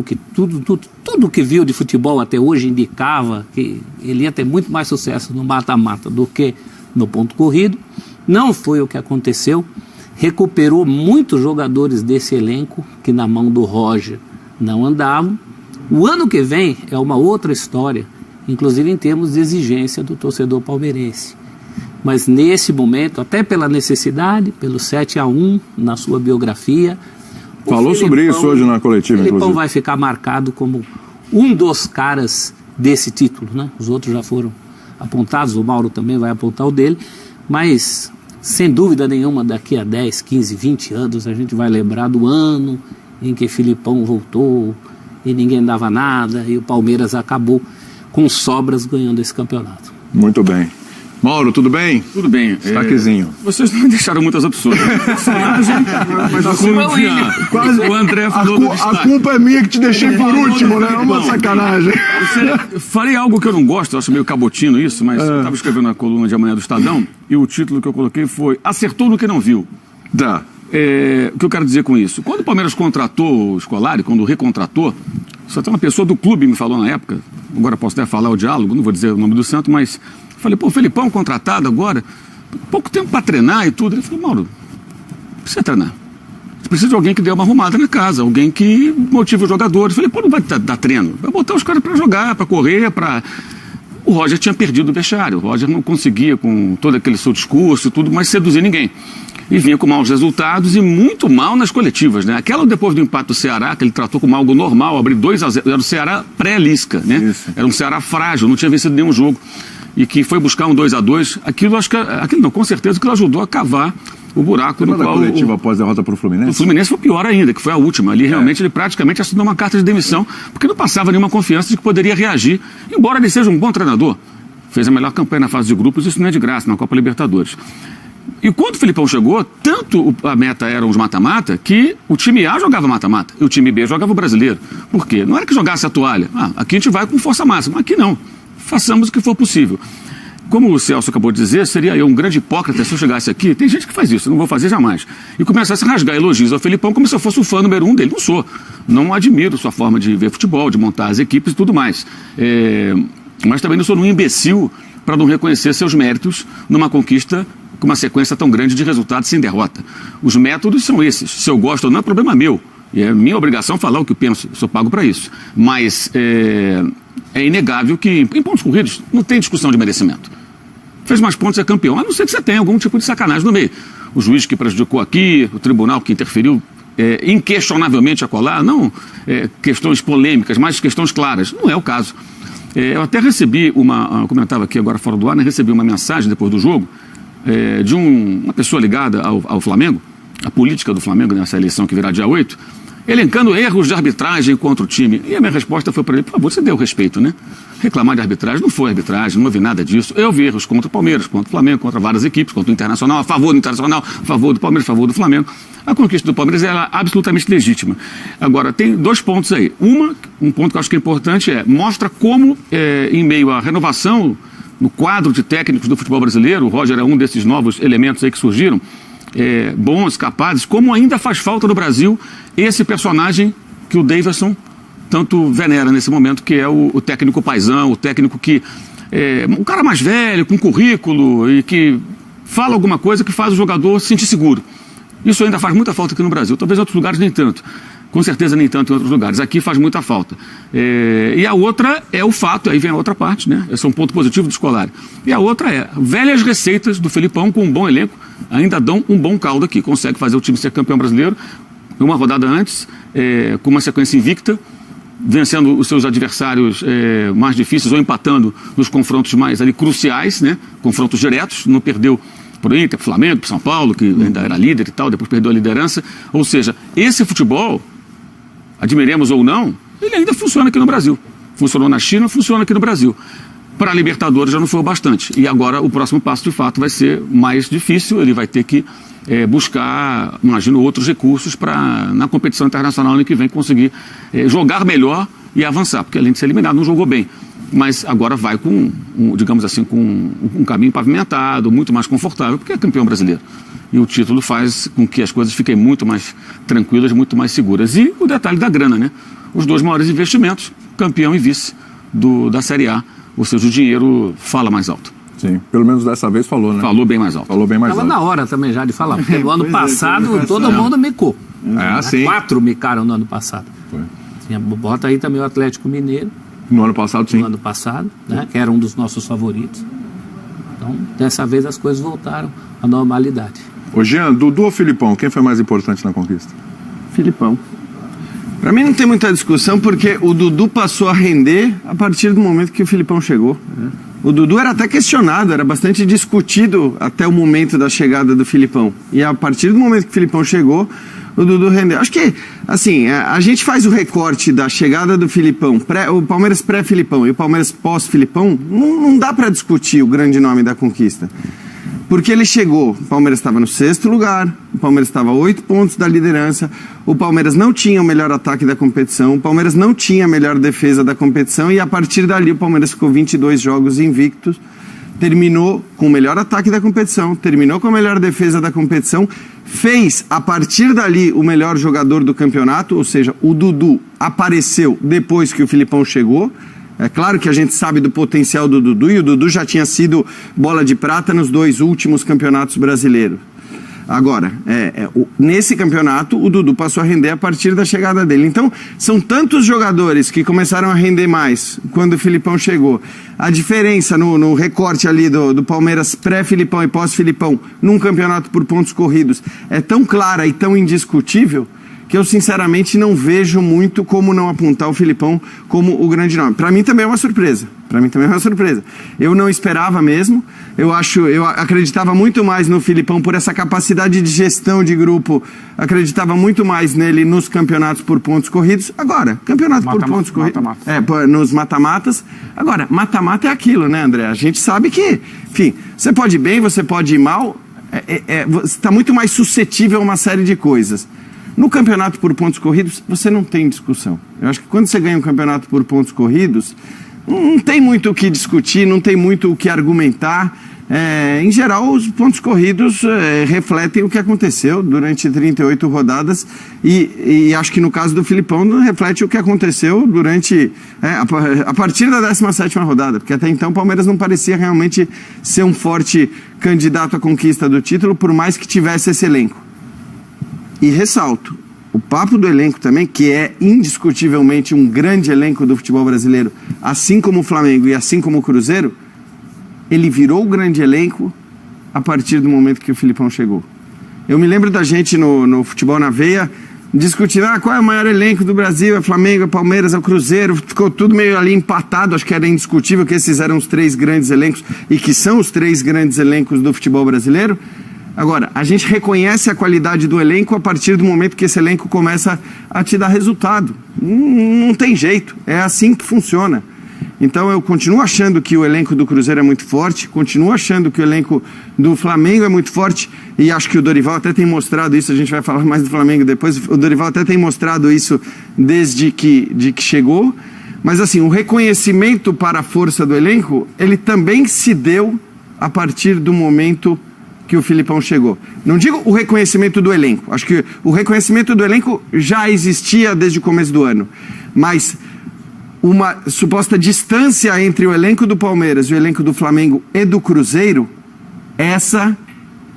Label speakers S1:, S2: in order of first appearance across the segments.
S1: que tudo que viu de futebol até hoje indicava que ele ia ter muito mais sucesso no mata-mata do que no ponto corrido. Não foi o que aconteceu. Recuperou muitos jogadores desse elenco que na mão do Roger não andavam. O ano que vem é uma outra história, inclusive em termos de exigência do torcedor palmeirense. Mas nesse momento, até pela necessidade, pelo 7-1 na sua biografia...
S2: Falou sobre isso hoje na coletiva,
S1: inclusive. O Felipão vai ficar marcado como um dos caras desse título, né? Os outros já foram apontados, o Mauro também vai apontar o dele, mas sem dúvida nenhuma daqui a 10, 15, 20 anos a gente vai lembrar do ano em que Felipão voltou e ninguém dava nada e o Palmeiras acabou com sobras ganhando esse campeonato.
S2: Muito bem. Mauro, tudo bem?
S3: Tudo bem.
S2: Destaquezinho.
S3: Vocês não deixaram muitas opções. Mas
S2: quase,
S3: o André falou do destaque.
S2: A culpa é minha que te deixei por último, né? É uma sacanagem.
S3: Falei algo que eu não gosto, eu acho meio cabotino isso, mas eu estava escrevendo a coluna de amanhã do Estadão e o título que eu coloquei foi Acertou no que não viu.
S2: Tá.
S3: O que eu quero dizer com isso? Quando o Palmeiras contratou o Scolari, quando recontratou, só tem uma pessoa do clube me falou na época, agora posso até falar o diálogo, não vou dizer o nome do santo, mas falei, pô, o Felipão contratado agora, pouco tempo para treinar e tudo. Ele falou, Mauro, não precisa treinar. Você precisa de alguém que dê uma arrumada na casa, alguém que motive os jogadores. Eu falei, pô, não vai dar treino, vai botar os caras para jogar, para correr, para... O Roger tinha perdido o vestiário, o Roger não conseguia, com todo aquele seu discurso e tudo, mais seduzir ninguém. E vinha com maus resultados e muito mal nas coletivas, né? Aquela depois do empate do Ceará, que ele tratou como algo normal, abrir 2-0, era o Ceará pré-Lisca, né? Isso. Era um Ceará frágil, não tinha vencido nenhum jogo. E que foi buscar um 2-2, aquilo não, com certeza aquilo ajudou a cavar o buraco no qual...
S2: a coletiva após a derrota para o Fluminense?
S3: O Fluminense foi pior ainda, que foi a última. Ali realmente ele praticamente assinou uma carta de demissão, porque não passava nenhuma confiança de que poderia reagir, embora ele seja um bom treinador. Fez a melhor campanha na fase de grupos, isso não é de graça, na Copa Libertadores. E quando o Felipão chegou, tanto a meta eram os mata-mata, que o time A jogava mata-mata e o time B jogava o brasileiro. Por quê? Não era que jogasse a toalha. Aqui a gente vai com força máxima. Aqui não. Façamos o que for possível. Como o Celso acabou de dizer, seria eu um grande hipócrita se eu chegasse aqui. Tem gente que faz isso, eu não vou fazer jamais. E começasse a rasgar elogios ao Felipão como se eu fosse o fã número 1 dele. Não sou. Não admiro sua forma de ver futebol, de montar as equipes e tudo mais. Mas também não sou um imbecil para não reconhecer seus méritos numa conquista com uma sequência tão grande de resultados sem derrota. Os métodos são esses. Se eu gosto ou não, é problema meu. E é minha obrigação falar o que eu penso. Eu sou pago para isso. Mas é inegável que em pontos corridos não tem discussão de merecimento. Fez mais pontos, é campeão. A não ser que você tenha algum tipo de sacanagem no meio. O juiz que prejudicou aqui, o tribunal que interferiu inquestionavelmente a colar, não questões polêmicas, mas questões claras. Não é o caso. Eu até recebi como eu estava aqui agora fora do ar, né, recebi uma mensagem depois do jogo de uma pessoa ligada ao Flamengo, a política do Flamengo nessa eleição que virá dia 8, elencando erros de arbitragem contra o time. E a minha resposta foi para ele, por favor, você deu respeito, né? Reclamar de arbitragem não foi arbitragem, não houve nada disso. Eu vi erros contra o Palmeiras, contra o Flamengo, contra várias equipes, contra o Internacional, a favor do Internacional, a favor do Palmeiras, a favor do Flamengo. A conquista do Palmeiras é absolutamente legítima. Agora, tem dois pontos aí. Um ponto que eu acho que é importante mostra como, em meio à renovação no quadro de técnicos do futebol brasileiro, o Roger é um desses novos elementos aí que surgiram, bons, capazes, como ainda faz falta no Brasil esse personagem que o Davidson tanto venera nesse momento, que é o técnico paizão, o técnico que um cara mais velho, com currículo e que fala alguma coisa que faz o jogador se sentir seguro. Isso ainda faz muita falta aqui no Brasil, talvez em outros lugares nem tanto. Com certeza nem tanto em outros lugares. Aqui faz muita falta. E a outra é o fato, aí vem a outra parte, né? Esse é um ponto positivo do Scolari. E a outra velhas receitas do Felipão com um bom elenco, ainda dão um bom caldo aqui. Consegue fazer o time ser campeão brasileiro, uma rodada antes, com uma sequência invicta, vencendo os seus adversários mais difíceis ou empatando nos confrontos mais ali, cruciais, né? Confrontos diretos, não perdeu por Inter, pro Flamengo, pro São Paulo, que ainda era líder e tal, depois perdeu a liderança. Ou seja, esse futebol, admiremos ou não, ele ainda funciona aqui no Brasil. Funcionou na China, funciona aqui no Brasil. Para a Libertadores já não foi o bastante. E agora o próximo passo, de fato, vai ser mais difícil. Ele vai ter que buscar, imagino, outros recursos para, na competição internacional ano que vem, conseguir jogar melhor e avançar. Porque além de ser eliminado, não jogou bem. Mas agora vai com, digamos assim, com um caminho pavimentado, muito mais confortável, porque é campeão brasileiro. E o título faz com que as coisas fiquem muito mais tranquilas, muito mais seguras. E o detalhe da grana, né? os 2 maiores investimentos, campeão e vice da Série A. Ou seja, o dinheiro fala mais alto.
S2: Sim, pelo menos dessa vez falou, né?
S3: Falou bem mais alto.
S2: Falou bem mais alto.
S1: Estava na hora também já de falar, porque no ano passado todo mundo micou.
S2: Sim.
S1: 4 micaram no ano passado.
S2: Foi.
S1: Bota aí também o Atlético Mineiro.
S2: No ano passado, sim.
S1: No ano passado, né, que era um dos nossos favoritos. Então, dessa vez as coisas voltaram à normalidade.
S2: Ô Jean, Dudu ou Filipão, quem foi mais importante na conquista?
S4: Filipão. Para mim não tem muita discussão, porque o Dudu passou a render a partir do momento que o Filipão chegou. O Dudu era até questionado, era bastante discutido até o momento da chegada do Filipão. E a partir do momento que o Filipão chegou, o Dudu rendeu. Acho que, assim, a gente faz o recorte da chegada do Filipão, o Palmeiras pré-Filipão e o Palmeiras pós-Filipão, não dá para discutir o grande nome da conquista. Porque ele chegou, o Palmeiras estava no 6º lugar, o Palmeiras estava a 8 pontos da liderança, o Palmeiras não tinha o melhor ataque da competição, o Palmeiras não tinha a melhor defesa da competição e a partir dali o Palmeiras ficou 22 jogos invictos, terminou com o melhor ataque da competição, terminou com a melhor defesa da competição, fez a partir dali o melhor jogador do campeonato, ou seja, o Dudu apareceu depois que o Filipão chegou. É claro que a gente sabe do potencial do Dudu e o Dudu já tinha sido bola de prata nos 2 últimos campeonatos brasileiros. Agora, nesse campeonato, o Dudu passou a render a partir da chegada dele. Então, são tantos jogadores que começaram a render mais quando o Filipão chegou. A diferença no recorte ali do Palmeiras pré-Filipão e pós-Filipão num campeonato por pontos corridos é tão clara e tão indiscutível que eu sinceramente não vejo muito como não apontar o Filipão como o grande nome. Para mim também é uma surpresa. Eu não esperava mesmo. Eu acreditava muito mais no Filipão por essa capacidade de gestão de grupo. Acreditava muito mais nele nos campeonatos por pontos corridos. Agora, campeonato por pontos corridos. Nos mata-matas. Agora, mata-mata é aquilo, né, André? A gente sabe que, enfim, você pode ir bem, você pode ir mal. Você está muito mais suscetível a uma série de coisas. No campeonato por pontos corridos, você não tem discussão. Eu acho que quando você ganha um campeonato por pontos corridos, não tem muito o que discutir, não tem muito o que argumentar. Em geral, os pontos corridos refletem o que aconteceu durante 38 rodadas e acho que no caso do Filipão reflete o que aconteceu durante a partir da 17ª rodada, porque até então o Palmeiras não parecia realmente ser um forte candidato à conquista do título, por mais que tivesse esse elenco. E ressalto, o papo do elenco também, que é indiscutivelmente um grande elenco do futebol brasileiro, assim como o Flamengo e assim como o Cruzeiro, ele virou o grande elenco a partir do momento que o Filipão chegou. Eu me lembro da gente no Futebol na Veia discutindo qual é o maior elenco do Brasil, é Flamengo, é Palmeiras, é o Cruzeiro, ficou tudo meio ali empatado, acho que era indiscutível que esses eram os 3 grandes elencos e que são os 3 grandes elencos do futebol brasileiro. Agora, a gente reconhece a qualidade do elenco a partir do momento que esse elenco começa a te dar resultado. Não tem jeito, é assim que funciona. Então eu continuo achando que o elenco do Cruzeiro é muito forte, continuo achando que o elenco do Flamengo é muito forte e acho que o Dorival até tem mostrado isso, a gente vai falar mais do Flamengo depois, o Dorival até tem mostrado isso desde que chegou, mas assim, o reconhecimento para a força do elenco, ele também se deu a partir do momento que o Filipão chegou. Não digo o reconhecimento do elenco, acho que o reconhecimento do elenco já existia desde o começo do ano, mas uma suposta distância entre o elenco do Palmeiras e o elenco do Flamengo e do Cruzeiro, essa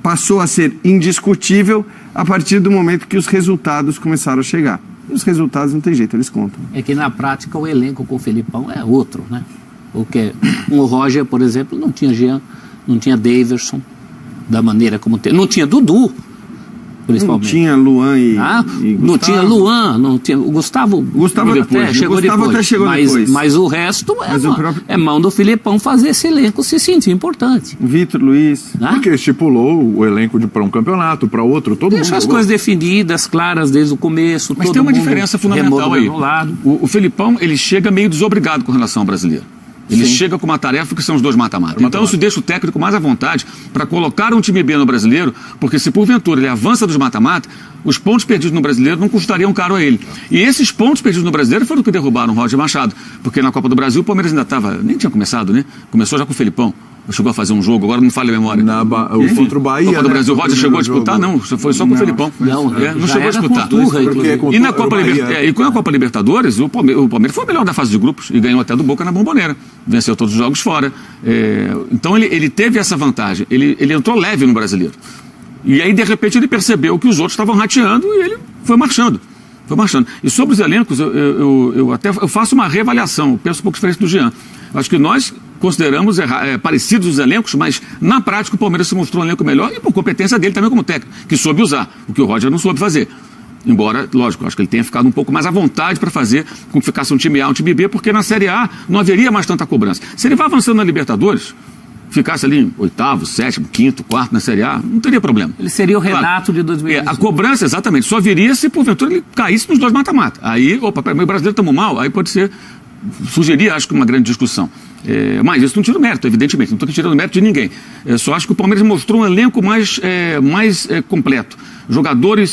S4: passou a ser indiscutível a partir do momento que os resultados começaram a chegar. E os resultados não tem jeito, eles contam.
S1: É que na prática o elenco com o Filipão é outro, né? Porque o Roger, por exemplo, não tinha Jean, não tinha Daverson, da maneira como tem. Não tinha Dudu, principalmente.
S4: Não tinha Luan e
S1: não tinha Luan, não tinha. O Gustavo até chegou depois. Mas o resto é mão do Filipão fazer esse elenco se sentir importante.
S4: Vitor Luiz.
S2: Porque estipulou o elenco para um campeonato, para outro, todo mundo.
S1: Deixa as coisas definidas, claras desde o começo.
S3: Mas tem uma diferença fundamental aí. O Filipão, ele chega meio desobrigado com relação ao brasileiro. Ele chega com uma tarefa que são os 2 mata-mata. Então isso deixa o técnico mais à vontade para colocar um time B no brasileiro, porque se porventura ele avança dos mata-mata, os pontos perdidos no brasileiro não custariam caro a ele. E esses pontos perdidos no brasileiro foram o que derrubaram o Roger Machado, porque na Copa do Brasil o Palmeiras ainda nem tinha começado, né? Começou já com o Felipão. chegou a fazer um jogo, agora não me falha a memória.
S2: Contra o Bahia.
S3: Copa do Brasil, o Roger chegou a disputar? Não, foi só com o Felipão.
S1: Não
S3: chegou a disputar. E na Copa Libertadores, o Palmeiras foi o melhor da fase de grupos e ganhou até do Boca na Bombonera. Venceu todos os jogos fora. Então ele teve essa vantagem. Ele entrou leve no Brasileiro. E aí, de repente, ele percebeu que os outros estavam rateando e ele foi marchando. E sobre os elencos, eu faço uma reavaliação, penso um pouco diferente do Jean. Acho que nós consideramos parecidos os elencos, mas na prática o Palmeiras se mostrou um elenco melhor e por competência dele também como técnico, que soube usar, o que o Roger não soube fazer. Embora, lógico, acho que ele tenha ficado um pouco mais à vontade para fazer com que ficasse um time A, um time B, porque na Série A não haveria mais tanta cobrança. Se ele vai avançando na Libertadores, ficasse ali em 8º, 7º, 5º, 4º na Série A, não teria problema.
S1: Ele seria o Renato de 2020.
S3: A cobrança, exatamente, só viria se porventura ele caísse nos 2 mata-mata. Aí, o brasileiro estamos mal, aí pode ser, sugerir, acho que uma grande discussão. Mas isso não tira o mérito, evidentemente, não estou tirando o mérito de ninguém. Só acho que o Palmeiras mostrou um elenco mais completo.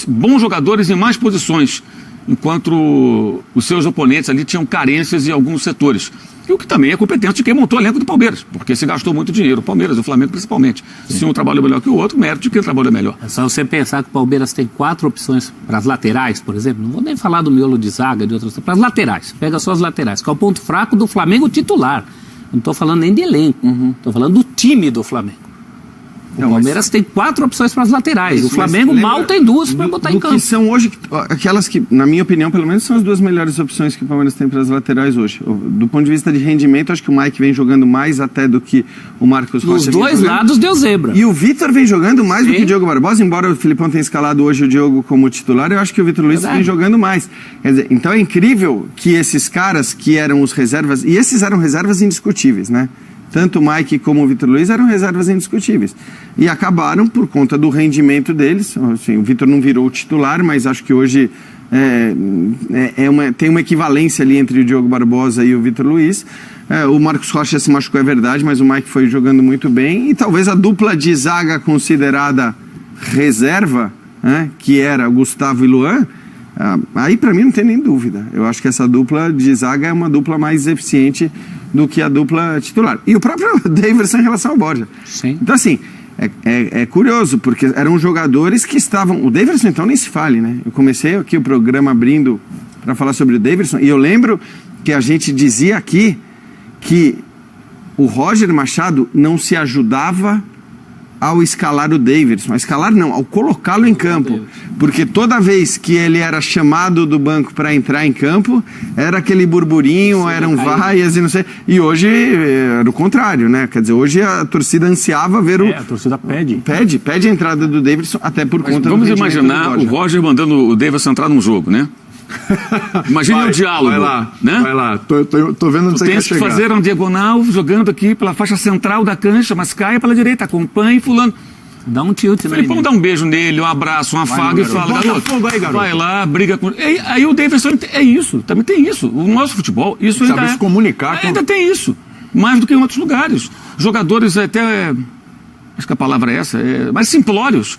S3: Bons jogadores em mais posições, enquanto os seus oponentes ali tinham carências em alguns setores. E o que também é competência de quem montou o elenco do Palmeiras, porque se gastou muito dinheiro, o Palmeiras, o Flamengo principalmente. Se um trabalhou melhor que o outro, mérito de quem trabalha melhor.
S1: É só você pensar que o Palmeiras tem 4 opções para as laterais, por exemplo, não vou nem falar do miolo de zaga, de outras, para as laterais, pega só as laterais, que é o ponto fraco do Flamengo titular. Não estou falando nem de elenco, estou falando do time do Flamengo. O Palmeiras tem 4 opções para as laterais. O Flamengo mal tem 2 para botar em campo.
S4: Que são hoje, aquelas que, na minha opinião, pelo menos, são as 2 melhores opções que o Palmeiras tem para as laterais hoje. Do ponto de vista de rendimento, acho que o Mike vem jogando mais até do que o Marcos Rocha.
S1: Nos 2 lados deu zebra.
S4: E o Vitor vem jogando mais do que o Diogo Barbosa, embora o Filipão tenha escalado hoje o Diogo como titular, eu acho que o Vitor Luiz vem jogando mais. Quer dizer, então é incrível que esses caras que eram os reservas, e esses eram reservas indiscutíveis, né? Tanto o Mike como o Vitor Luiz eram reservas indiscutíveis. E acabaram por conta do rendimento deles. Assim, o Vitor não virou o titular, mas acho que hoje tem uma equivalência ali entre o Diogo Barbosa e o Vitor Luiz. O Marcos Rocha se machucou, é verdade, mas o Mike foi jogando muito bem. E talvez a dupla de zaga considerada reserva, que era o Gustavo e Luan, aí para mim não tem nem dúvida. Eu acho que essa dupla de zaga é uma dupla mais eficiente do que a dupla titular. E o próprio Daverson em relação ao Borja.
S1: Sim.
S4: Então assim, é curioso, porque eram jogadores que estavam... O Daverson então nem se fale, né? Eu comecei aqui o programa abrindo para falar sobre o Daverson, e eu lembro que a gente dizia aqui que o Roger Machado não se ajudava ao escalar o Daverson, ao colocá-lo em campo, porque toda vez que ele era chamado do banco para entrar em campo, era aquele burburinho, eram vaias e não sei, e hoje era o contrário, né? Quer dizer, hoje a torcida ansiava ver
S5: a torcida pede
S4: a entrada do Daverson, até por conta
S3: vamos imaginar o Roger mandando o Daverson entrar num jogo, né? Imagina o diálogo.
S2: Vai lá,
S3: né?
S2: Vai lá. Tô vendo onde você quer chegar.
S3: Tem que fazer uma diagonal, jogando aqui pela faixa central da cancha, mas caia pela direita, acompanhe fulano.
S1: Dá um tilt, né?
S3: Vamos dar um beijo nele, um abraço, um afago e fala, garoto, vai lá, briga com... Aí o Daverson é isso, também tem isso. O nosso futebol, isso ainda
S2: sabe se comunicar.
S3: Ainda tem isso, mais do que em outros lugares. Jogadores até, acho que a palavra é essa, mais simplórios,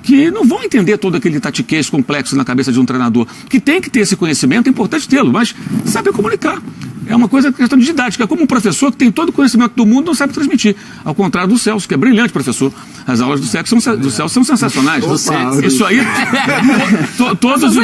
S3: que não vão entender todo aquele tatiquês complexo na cabeça de um treinador, que tem que ter esse conhecimento, é importante tê-lo, mas saber comunicar. É uma questão de didática, é como um professor que tem todo o conhecimento do mundo e não sabe transmitir. Ao contrário do Celso, que é brilhante professor. As aulas do Celso são sensacionais. Isso aí, todos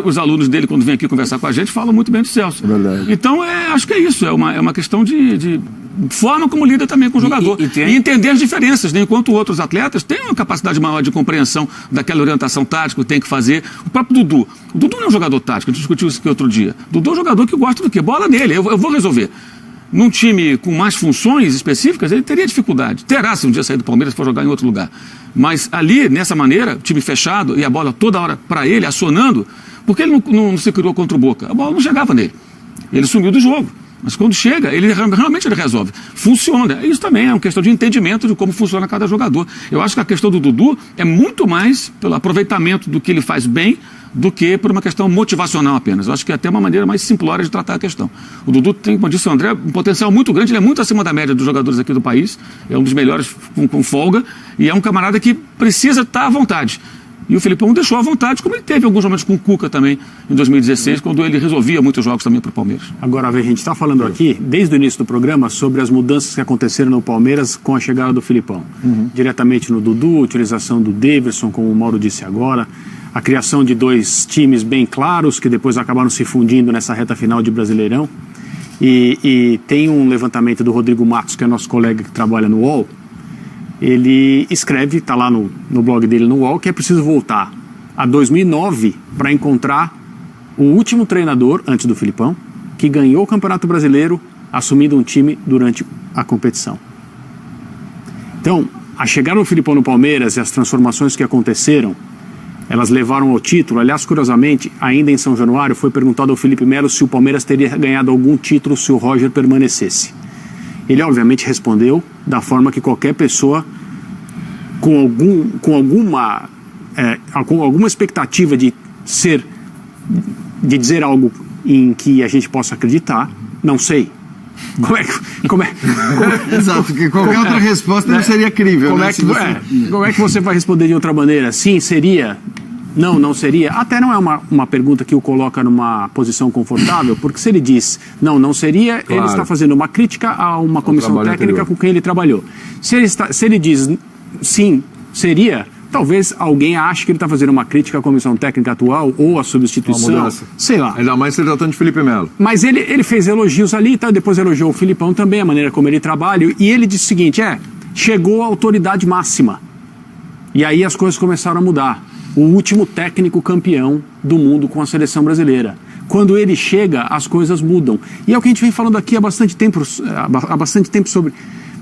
S3: os alunos dele, quando vêm aqui conversar com a gente, falam muito bem do Celso. Então, acho que é isso, é uma questão de forma como lida também com o jogador. E entender as diferenças, né? Enquanto outros atletas têm uma capacidade maior de compreensão daquela orientação tática que tem que fazer. O próprio Dudu. O Dudu não é um jogador tático, a gente discutiu isso aqui outro dia. O Dudu é um jogador que gosta do quê? Bola nele, eu vou resolver. Num time com mais funções específicas, ele teria dificuldade. Terá se um dia sair do Palmeiras e for jogar em outro lugar. Mas ali, nessa maneira, time fechado e a bola toda hora para ele, acionando, porque ele não se criou contra o Boca. A bola não chegava nele. Ele sumiu do jogo. Mas quando chega, ele realmente resolve. Funciona. Isso também é uma questão de entendimento de como funciona cada jogador. Eu acho que a questão do Dudu é muito mais pelo aproveitamento do que ele faz bem do que por uma questão motivacional apenas. Eu acho que é até uma maneira mais simplória de tratar a questão. O Dudu tem, como disse o André, um potencial muito grande, ele é muito acima da média dos jogadores aqui do país, é um dos melhores com folga, e é um camarada que precisa estar à vontade. E o Filipão deixou à vontade, como ele teve alguns momentos com o Cuca também, em 2016, quando ele resolvia muitos jogos também para o Palmeiras.
S5: Agora, a gente está falando aqui, desde o início do programa, sobre as mudanças que aconteceram no Palmeiras com a chegada do Filipão. Diretamente no Dudu, utilização do Daverson, como o Mauro disse agora, a criação de 2 times bem claros, que depois acabaram se fundindo nessa reta final de Brasileirão. E tem um levantamento do Rodrigo Matos, que é nosso colega que trabalha no UOL. Ele escreve, está lá no blog dele no UOL, que é preciso voltar a 2009 para encontrar o último treinador, antes do Filipão, que ganhou o Campeonato Brasileiro assumindo um time durante a competição. Então, a chegada do Filipão no Palmeiras e as transformações que aconteceram, elas levaram ao título. Aliás, curiosamente, ainda em São Januário, foi perguntado ao Felipe Melo se o Palmeiras teria ganhado algum título se o Roger permanecesse. Ele obviamente respondeu da forma que qualquer pessoa com alguma expectativa de dizer algo em que a gente possa acreditar, não sei.
S4: Exato, porque qualquer outra resposta não seria crível.
S5: Como é que você vai responder de outra maneira? Sim, seria? Não seria? Até não é uma pergunta que o coloca numa posição confortável, porque se ele diz não seria, claro, ele está fazendo uma crítica a uma comissão técnica anterior com quem ele trabalhou. Se ele diz sim, seria, talvez alguém ache que ele está fazendo uma crítica à comissão técnica atual ou à substituição, sei lá.
S2: Ainda mais se ele tratando de Felipe Melo.
S5: Mas ele fez elogios ali, tá? Depois elogiou o Filipão também, a maneira como ele trabalha, e ele disse o seguinte, chegou a autoridade máxima. E aí as coisas começaram a mudar. O último técnico campeão do mundo com a seleção brasileira. Quando ele chega, as coisas mudam. E é o que a gente vem falando aqui há bastante tempo sobre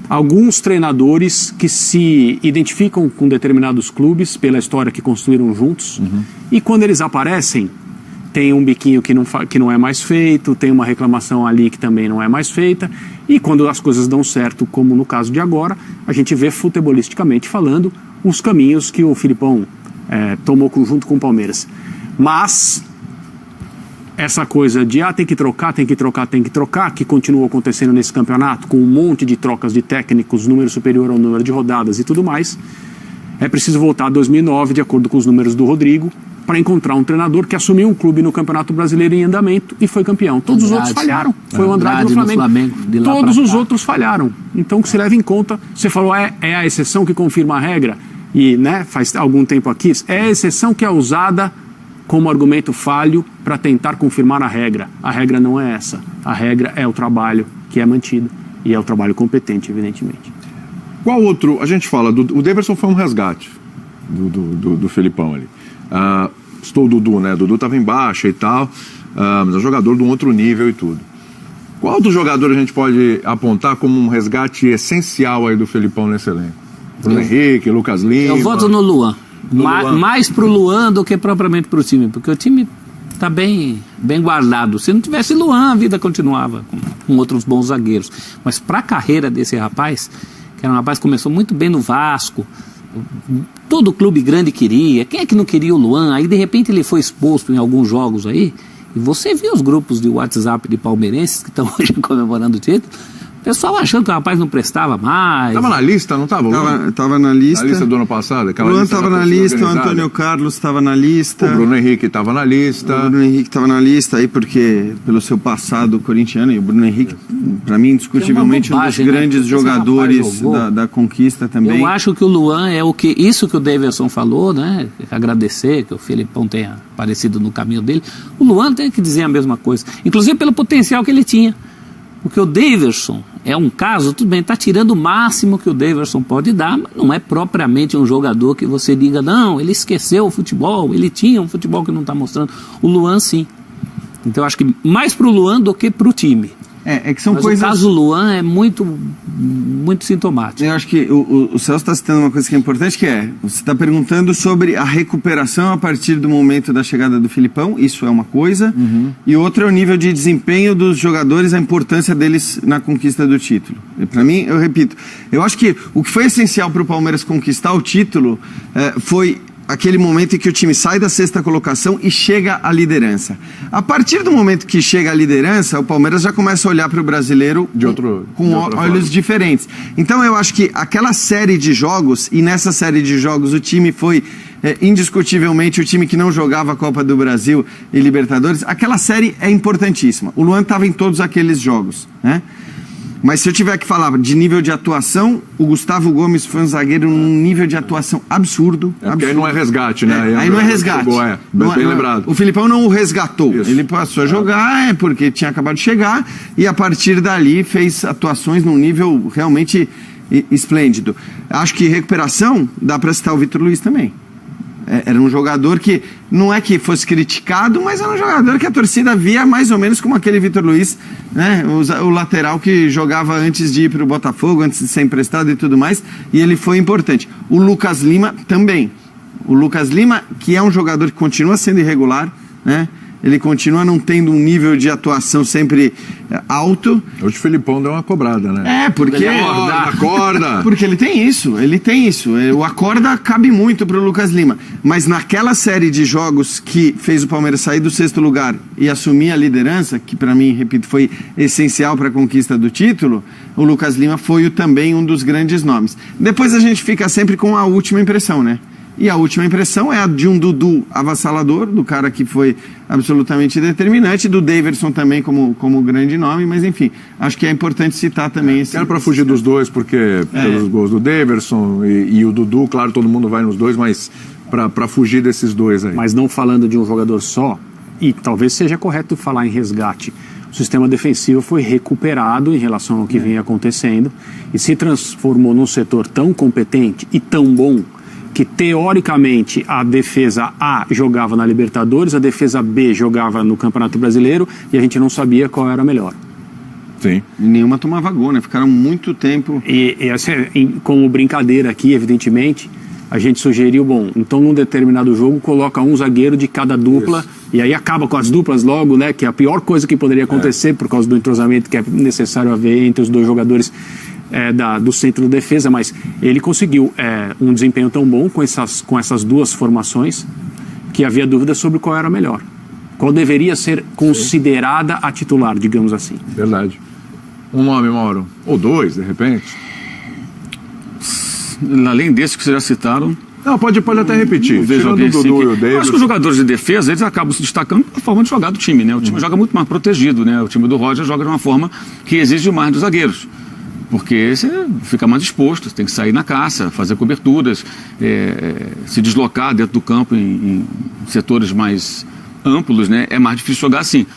S5: alguns treinadores que se identificam com determinados clubes pela história que construíram juntos. E quando eles aparecem, tem um biquinho que não é mais feito, tem uma reclamação ali que também não é mais feita. E quando as coisas dão certo, como no caso de agora, a gente vê futebolisticamente falando os caminhos que o Filipão tomou junto com o Palmeiras. Mas essa coisa de tem que trocar, que continua acontecendo nesse campeonato, com um monte de trocas de técnicos, número superior ao número de rodadas e tudo mais, é preciso voltar a 2009, de acordo com os números do Rodrigo, para encontrar um treinador que assumiu um clube no Campeonato Brasileiro em andamento e foi campeão. Todos os outros falharam. Foi o Andrade no Flamengo. Todos os outros falharam. Então, que se leve em conta, você falou, é a exceção que confirma a regra, e faz algum tempo aqui, é a exceção que é usada como argumento falho para tentar confirmar a regra. A regra não é essa. A regra é o trabalho que é mantido, e é o trabalho competente, evidentemente.
S2: Qual outro? A gente fala, o Daverson foi um resgate do Felipão ali. Estou o Dudu, né? O Dudu estava em baixa e tal, mas é um jogador de um outro nível e tudo. Qual outro jogador a gente pode apontar como um resgate essencial aí do Felipão nesse elenco? Bruno Henrique, Lucas Lima.
S1: Eu voto no Luan. Mais pro Luan do que propriamente pro time, porque o time está bem guardado. Se não tivesse Luan, a vida continuava com outros bons zagueiros. Mas para a carreira desse rapaz, que era um rapaz que começou muito bem no Vasco, todo clube grande queria. Quem é que não queria o Luan? Aí de repente ele foi exposto em alguns jogos aí, e você viu os grupos de WhatsApp de palmeirenses que estão hoje comemorando o título. O pessoal achando que o rapaz não prestava mais.
S2: Tava na lista, não tava?
S4: Tava na lista.
S2: Na lista do ano passado?
S4: O Luan estava na lista, o Antônio Carlos estava na lista.
S2: O Bruno Henrique estava na lista.
S4: O Bruno Henrique estava na lista aí porque, pelo seu passado corintiano, e o Bruno Henrique, para mim, indiscutivelmente, bobagem, um dos grandes jogadores da conquista também.
S1: Eu acho que o Luan é isso que o Daverson falou, né? Agradecer que o Felipão tenha aparecido no caminho dele. O Luan tem que dizer a mesma coisa, inclusive pelo potencial que ele tinha. Porque o Daverson é um caso, tudo bem, está tirando o máximo que o Daverson pode dar, mas não é propriamente um jogador que você diga, não, ele esqueceu o futebol, ele tinha um futebol que não está mostrando. O Luan, sim. Então eu acho que mais para o Luan do que para o time.
S4: É que são
S1: mas
S4: coisas...
S1: o caso Luan é muito sintomático.
S4: Eu acho que o Celso está citando uma coisa que é importante, que você está perguntando sobre a recuperação a partir do momento da chegada do Filipão, isso é uma coisa, e outra é o nível de desempenho dos jogadores, a importância deles na conquista do título. Para mim, eu repito, eu acho que o que foi essencial para o Palmeiras conquistar o título foi aquele momento em que o time sai da sexta colocação e chega à liderança. A partir do momento que chega à liderança, o Palmeiras já começa a olhar para o brasileiro com olhos diferentes. Então eu acho que aquela série de jogos, e nessa série de jogos o time foi indiscutivelmente o time que não jogava a Copa do Brasil e Libertadores. Aquela série é importantíssima. O Luan estava em todos aqueles jogos, né? Mas se eu tiver que falar de nível de atuação, o Gustavo Gomes foi um zagueiro num nível de atuação absurdo.
S2: Porque aí não é resgate, né?
S4: Aí não é resgate.
S2: Bem lembrado.
S4: O Filipão não o resgatou.
S2: Isso.
S4: Ele passou a jogar porque tinha acabado de chegar e a partir dali fez atuações num nível realmente esplêndido. Acho que recuperação, dá para citar o Vitor Luiz também. Era um jogador que não é que fosse criticado, mas era um jogador que a torcida via mais ou menos como aquele Vitor Luiz, né? O lateral que jogava antes de ir para o Botafogo, antes de ser emprestado e tudo mais, e ele foi importante. O Lucas Lima também. O Lucas Lima, que é um jogador que continua sendo irregular, né? Ele continua não tendo um nível de atuação sempre alto.
S2: Hoje o Felipão deu uma cobrada, né?
S4: Porque...
S2: Acorda!
S4: Porque ele tem isso. O acorda cabe muito pro Lucas Lima. Mas naquela série de jogos que fez o Palmeiras sair do 6º lugar e assumir a liderança, que para mim, repito, foi essencial para a conquista do título, o Lucas Lima foi também um dos grandes nomes. Depois a gente fica sempre com a última impressão, né? E a última impressão é a de um Dudu avassalador, do cara que foi absolutamente determinante, do Daverson também como grande nome, mas enfim, acho que é importante citar também esse...
S2: Era para fugir dos dois, porque pelos gols do Daverson e o Dudu, claro, todo mundo vai nos dois, mas para fugir desses dois aí.
S5: Mas não falando de um jogador só, e talvez seja correto falar em resgate, o sistema defensivo foi recuperado em relação ao que vinha acontecendo e se transformou num setor tão competente e tão bom que teoricamente a defesa A jogava na Libertadores, a defesa B jogava no Campeonato Brasileiro e a gente não sabia qual era a melhor.
S2: Sim.
S4: E nenhuma tomava gol, né? Ficaram muito tempo...
S5: E assim, como brincadeira aqui, evidentemente, a gente sugeriu, bom, então num determinado jogo coloca um zagueiro de cada dupla. Isso. E aí acaba com as duplas logo, né? Que é a pior coisa que poderia acontecer por causa do entrosamento que é necessário haver entre os dois jogadores do centro de defesa, mas ele conseguiu um desempenho tão bom com essas duas formações que havia dúvida sobre qual era a melhor. Qual deveria ser considerada a titular, digamos assim.
S2: Verdade. Um nome, Mauro? Ou dois, de repente?
S3: Além desses que vocês já citaram...
S2: Não, pode até repetir.
S3: Veja
S2: o Dudu e o Davis.
S3: Acho que os jogadores de defesa, eles acabam se destacando pela forma de jogar do time, né? O time joga muito mais protegido, né? O time do Roger joga de uma forma que exige mais dos zagueiros. Porque você fica mais exposto, você tem que sair na caça, fazer coberturas, se deslocar dentro do campo em setores mais amplos, né? É mais difícil jogar assim.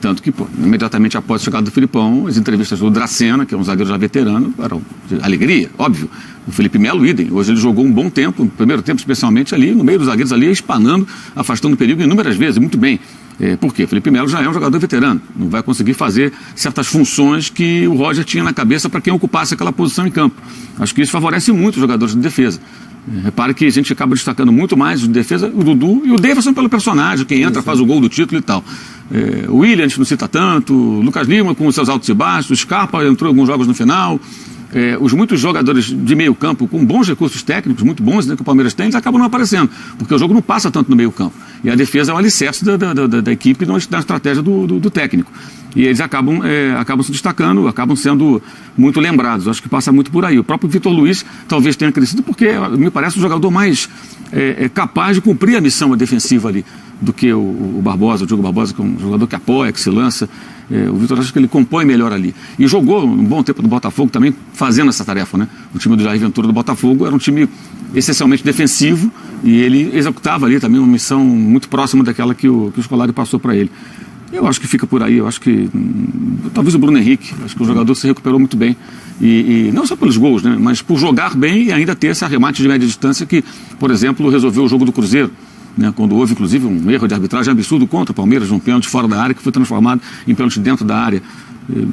S3: Tanto que, imediatamente após a chegada do Filipão, as entrevistas do Dracena, que é um zagueiro já veterano, eram de alegria, óbvio. O Felipe Melo, idem. Hoje ele jogou um bom tempo, no primeiro tempo especialmente ali, no meio dos zagueiros ali, espanando, afastando o perigo inúmeras vezes, muito bem. Por quê? Felipe Melo já é um jogador veterano, não vai conseguir fazer certas funções que o Roger tinha na cabeça para quem ocupasse aquela posição em campo. Acho que isso favorece muito os jogadores de defesa. Repare que a gente acaba destacando muito mais o de defesa, o Dudu e o Davidson pelo personagem, quem entra faz o gol do título e tal. O Willian a gente não cita tanto, o Lucas Lima com os seus altos e baixos, o Scarpa entrou em alguns jogos no final. Os muitos jogadores de meio campo com bons recursos técnicos, muito bons, né, que o Palmeiras tem, eles acabam não aparecendo, porque o jogo não passa tanto no meio campo. E a defesa é o alicerce da equipe na estratégia do técnico. E eles acabam se destacando, acabam sendo muito lembrados. Acho que passa muito por aí. O próprio Vitor Luiz talvez tenha crescido porque me parece um jogador mais capaz de cumprir a missão defensiva ali do que o Barbosa, o Diogo Barbosa, que é um jogador que apoia, que se lança. O Vitor, acho que ele compõe melhor ali. E jogou um bom tempo no Botafogo também fazendo essa tarefa, né? O time do Jair Ventura do Botafogo era um time essencialmente defensivo e ele executava ali também uma missão muito próxima daquela que o Scolari passou para ele. Eu acho que fica por aí, eu acho que talvez o Bruno Henrique, acho que o jogador se recuperou muito bem e não só pelos gols, né, mas por jogar bem e ainda ter esse arremate de média distância que, por exemplo, resolveu o jogo do Cruzeiro, né, quando houve inclusive um erro de arbitragem absurdo contra o Palmeiras, um pênalti fora da área que foi transformado em pênalti dentro da área.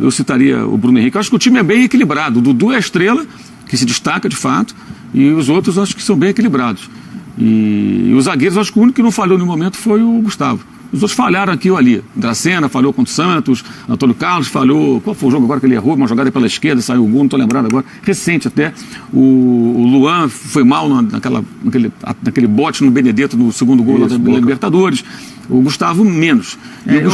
S3: Eu citaria o Bruno Henrique. Eu acho que o time é bem equilibrado, o Dudu é a estrela que se destaca de fato e os outros acho que são bem equilibrados. E os zagueiros, acho que o único que não falhou no momento foi o Gustavo. Os outros falharam aqui ou ali. Dracena falhou contra o Santos, Antônio Carlos falhou. Qual foi o jogo agora que ele errou? Uma jogada pela esquerda, saiu o gol, não estou lembrado agora. Recente até. O Luan foi mal naquele bote no Benedetto no segundo gol da Libertadores. O Gustavo menos.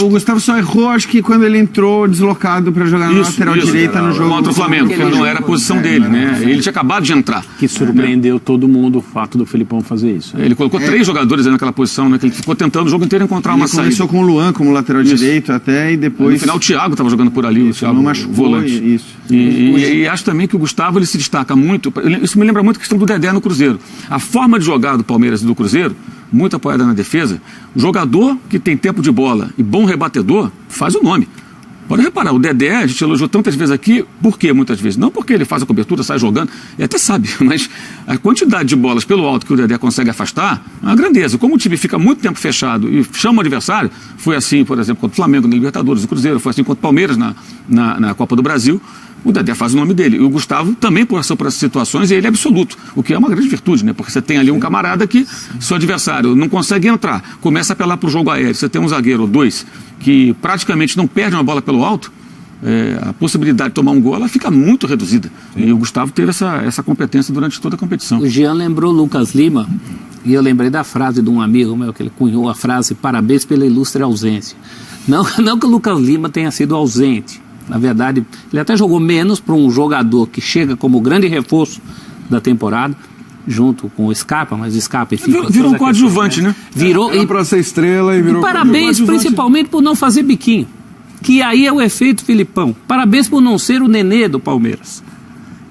S4: O Gustavo só errou, acho que quando ele entrou deslocado para jogar na lateral direita no jogo
S3: contra o Flamengo, que não era a posição dele, né? Ele tinha acabado de entrar.
S5: Que surpreendeu todo mundo o fato do Felipão fazer isso.
S3: Ele colocou 3 jogadores aí naquela posição, né? Que ele ficou tentando o jogo inteiro encontrar uma saída.
S4: Começou com o Luan como lateral direito até, e depois...
S3: No final o Thiago estava jogando por ali, o Thiago volante. E acho também que o Gustavo ele se destaca muito, isso me lembra muito a questão do Dedé no Cruzeiro. A forma de jogar do Palmeiras e do Cruzeiro, muito apoiada na defesa, jogador que tem tempo de bola e bom rebatedor, faz o nome. Pode reparar, o Dedé, a gente elogiou tantas vezes aqui, por quê muitas vezes? Não porque ele faz a cobertura, sai jogando, ele até sabe, mas a quantidade de bolas pelo alto que o Dedé consegue afastar, é uma grandeza. Como o time fica muito tempo fechado e chama o adversário, foi assim, por exemplo, contra o Flamengo na Libertadores, o Cruzeiro, foi assim contra o Palmeiras na Copa do Brasil, o Dedé faz o nome dele. E o Gustavo também passou por essas situações e ele é absoluto, o que é uma grande virtude, né? Porque você tem ali um camarada que, seu adversário não consegue entrar, começa a apelar para o jogo aéreo, você tem um zagueiro ou 2 que praticamente não perde uma bola pelo alto, a possibilidade de tomar um gol ela fica muito reduzida. E o Gustavo teve essa competência durante toda a competição.
S1: O Jean lembrou Lucas Lima, e eu lembrei da frase de um amigo meu, que ele cunhou a frase: parabéns pela ilustre ausência. Não que o Lucas Lima tenha sido ausente. Na verdade, ele até jogou menos para um jogador que chega como grande reforço da temporada, junto com o Scarpa, mas o Scarpa...
S3: Virou um coadjuvante, né?
S2: Virou para ser estrela e virou...
S1: E parabéns principalmente por não fazer biquinho, que aí é o efeito Filipão. Parabéns por não ser o Nenê do Palmeiras.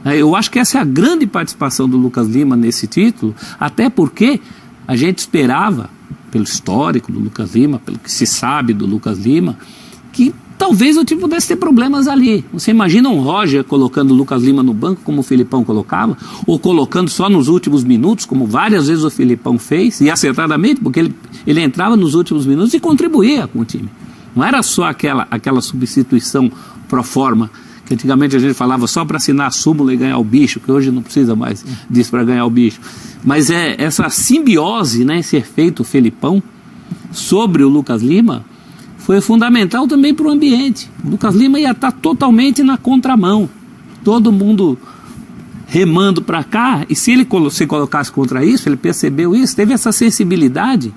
S1: Eu acho que essa é a grande participação do Lucas Lima nesse título, até porque a gente esperava, pelo histórico do Lucas Lima, pelo que se sabe do Lucas Lima, que talvez o time pudesse ter problemas ali. Você imagina um Roger colocando o Lucas Lima no banco, como o Filipão colocava, ou colocando só nos últimos minutos, como várias vezes o Filipão fez, e acertadamente, porque ele entrava nos últimos minutos e contribuía com o time. Não era só aquela substituição pro forma, que antigamente a gente falava só para assinar a súmula e ganhar o bicho, que hoje não precisa mais disso para ganhar o bicho. Mas essa simbiose, né, esse efeito Felipão sobre o Lucas Lima, foi fundamental também para o ambiente. O Lucas Lima ia estar totalmente na contramão. Todo mundo remando para cá, e se ele se colocasse contra isso, ele percebeu isso, teve essa sensibilidade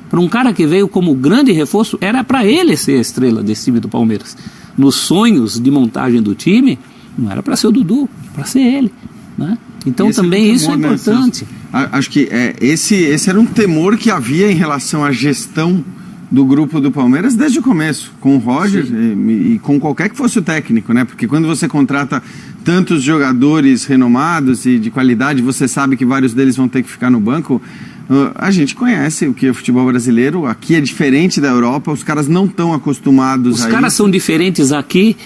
S1: para um cara que veio como grande reforço, era para ele ser a estrela desse time do Palmeiras. Nos sonhos de montagem do time, não era para ser o Dudu, para ser ele, né? Então também isso é importante.
S4: Acho que esse era um temor que havia em relação à gestão do grupo do Palmeiras desde o começo, com o Roger e com qualquer que fosse o técnico, né? Porque quando você contrata tantos jogadores renomados e de qualidade, você sabe que vários deles vão ter que ficar no banco. A gente conhece o que é o futebol brasileiro, aqui é diferente da Europa, os caras não estão acostumados a
S1: Os caras são diferentes aqui